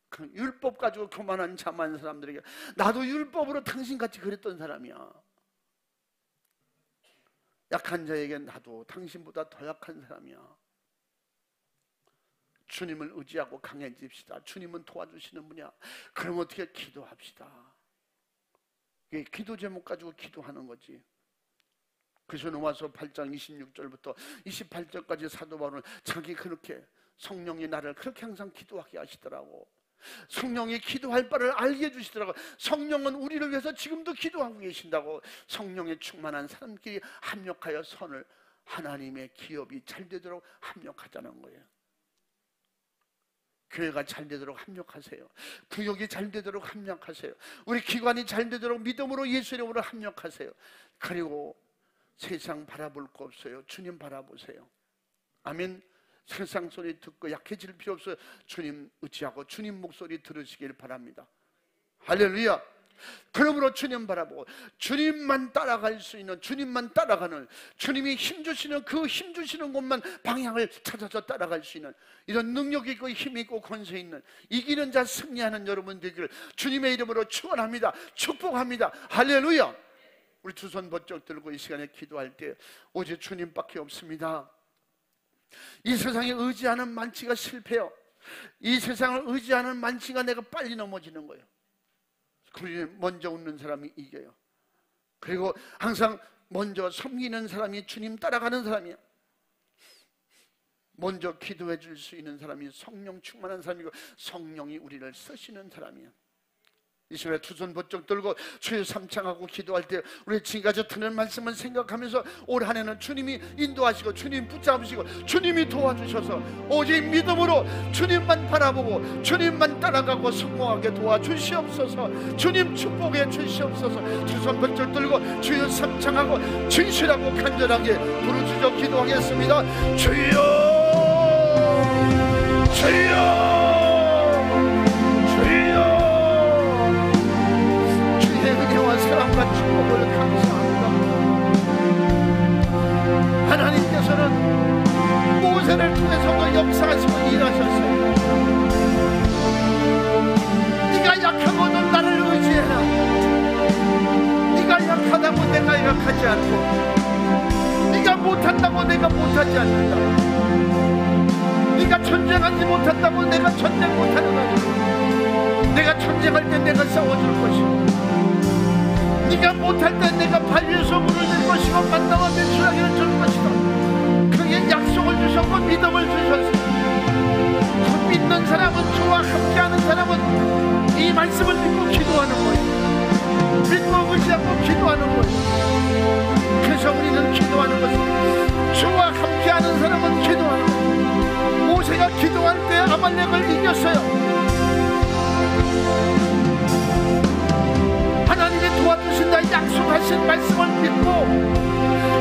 [SPEAKER 1] 그 율법 가지고 교만한 자만한 사람들에게 나도 율법으로 당신같이 그랬던 사람이야. 약한 자에게 나도 당신보다 더 약한 사람이야. 주님을 의지하고 강해집시다. 주님은 도와주시는 분이야. 그럼 어떻게 기도합시다. 이게 기도 제목 가지고 기도하는 거지. 그래서 로마서 8장 26절부터 28절까지 사도 바울은 자기 그렇게 성령이 나를 그렇게 항상 기도하게 하시더라고. 성령이 기도할 바를 알게 해주시더라고. 성령은 우리를 위해서 지금도 기도하고 계신다고. 성령에 충만한 사람끼리 합력하여 선을 하나님의 기업이 잘 되도록 합력하자는 거예요. 교회가 잘 되도록 합력하세요. 구역이 잘 되도록 합력하세요. 우리 기관이 잘 되도록 믿음으로 예수 이름으로 합력하세요. 그리고 세상 바라볼 거 없어요. 주님 바라보세요. 아멘. 세상 소리 듣고 약해질 필요 없어요. 주님 의지하고 주님 목소리 들으시길 바랍니다. 할렐루야. 그러므로 주님 바라보고 주님만 따라갈 수 있는, 주님만 따라가는, 주님이 힘주시는 그 힘주시는 곳만 방향을 찾아서 따라갈 수 있는 이런 능력 있고 힘 있고 권세 있는 이기는 자 승리하는 여러분 되기를 주님의 이름으로 축원합니다. 축복합니다. 할렐루야. 우리 두 손 번쩍 들고 이 시간에 기도할 때 오직 주님밖에 없습니다. 이 세상에 의지하는 만치가 실패요. 이 세상을 의지하는 만치가 내가 빨리 넘어지는 거예요. 먼저 웃는 사람이 이겨요. 그리고 항상 먼저 섬기는 사람이 주님 따라가는 사람이야. 먼저 기도해 줄 수 있는 사람이 성령 충만한 사람이고 성령이 우리를 쓰시는 사람이야. 이 시간에 두 손 번쩍 들고 주여 삼창하고 기도할 때 우리 지금까지 듣는 말씀을 생각하면서 올 한 해는 주님이 인도하시고 주님 붙잡으시고 주님이 도와주셔서 오직 믿음으로 주님만 바라보고 주님만 따라가고 성공하게 도와주시옵소서. 주님 축복해 주시옵소서. 두 손 번쩍 들고 주여 삼창하고 진실하고 간절하게 부르짖어 기도하겠습니다. 주여 주여 사랑과 축복을 감사합니다. 하나님께서는 모세를 통해서도 역사하시고 일하셨어요. 네가 약하거든 나를 의지해라. 네가 약하다고 내가 약하지 않고 네가 못한다고 내가 못하지 않는다. 네가 전쟁하지 못한다고 내가 전쟁 못하는 거야. 내가 전쟁할 때 내가 싸워줄 것이고 네가 못할 때 내가 발 위에서 물을 줄 것이고 만나와 맥주라기를 줄 것이다. 그게 약속을 주셨고 믿음을 주셨어. 그 믿는 사람은, 주와 함께하는 사람은 이 말씀을 믿고 기도하는 거예요. 믿고 의지하고 기도하는 거예요. 그래서 우리는 기도하는 것은 주와 함께하는 사람은 기도하는 거예요. 모세가 기도할 때 아말렉을 이겼어요. 하나님이 도와주신다 약속하신 말씀을 믿고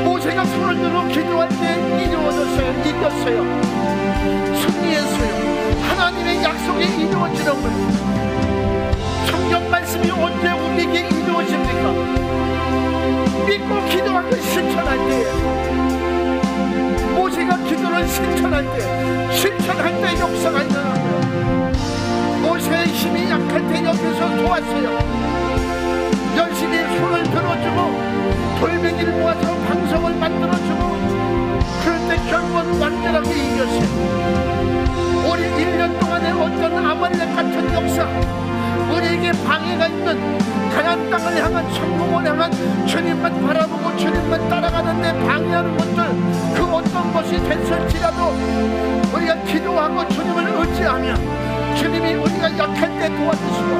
[SPEAKER 1] 모세가 손을 들어 기도할 때 이루어졌어요. 이겼어요. 승리했어요. 하나님의 약속이 이루어지는 거예요. 성경 말씀이 언제 우리에게 이루어집니까? 믿고 기도하고 실천할 때, 모세가 기도를 실천할 때 역사가 일어나고요. 모세의 힘이 약할 때 옆에서 도왔어요. 열심히 손을 들어주고 돌멩이를 모아서 방석을 만들어주고 그럴 때 결국은 완전하게 이겼어요. 우리 1년 동안의 어떤 아말렉 같은 역사, 우리에게 방해가 있는 가나안 땅을 향한 성공을 향한 주님만 바라보고 주님만 따라가는데 방해하는 것들, 그 어떤 것이 됐을지라도 우리가 기도하고 주님을 의지하며 주님이 우리가 약할 때 도와주시고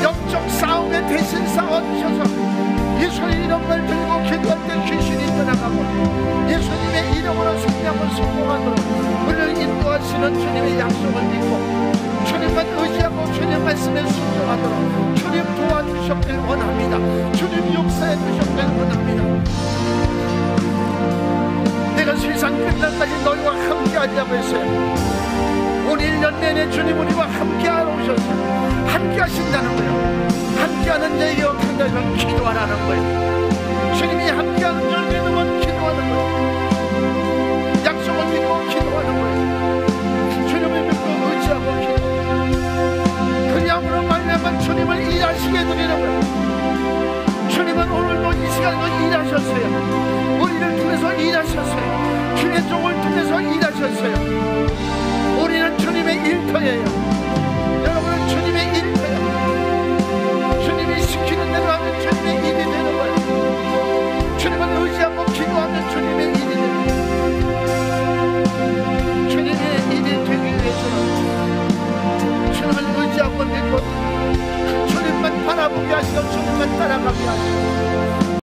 [SPEAKER 1] 영적 싸움에 대신 싸워주셔서 예수의 이름을 들고 성공하도록 우리를 인도하시는 주님의 약속을 믿고 주님만 의지하고 주님 말씀에 순종하도록 주님 도와주셨길 원합니다. 주님 역사해 주셨길 원합니다. 내가 세상 끝날까지 너희와 함께하리라고 했어요. 올 1년 내내 주님 우리와 함께하러 오셨어요. 함께하신다는 거예요. 함께하는 자에게 어떻게 기도하라는 거예요. 주님이 함께하는 줄 믿으면 기도하는 거예요. 약속을 믿고 기도하는 거예요. 주님을 믿고 의지하고 기도. 그리함으로 말미암아 주님을 일하시게 해드리는 거예요. 주님은 오늘도 이 시간도 일하셨어요. 우리를 통해서 일하셨어요.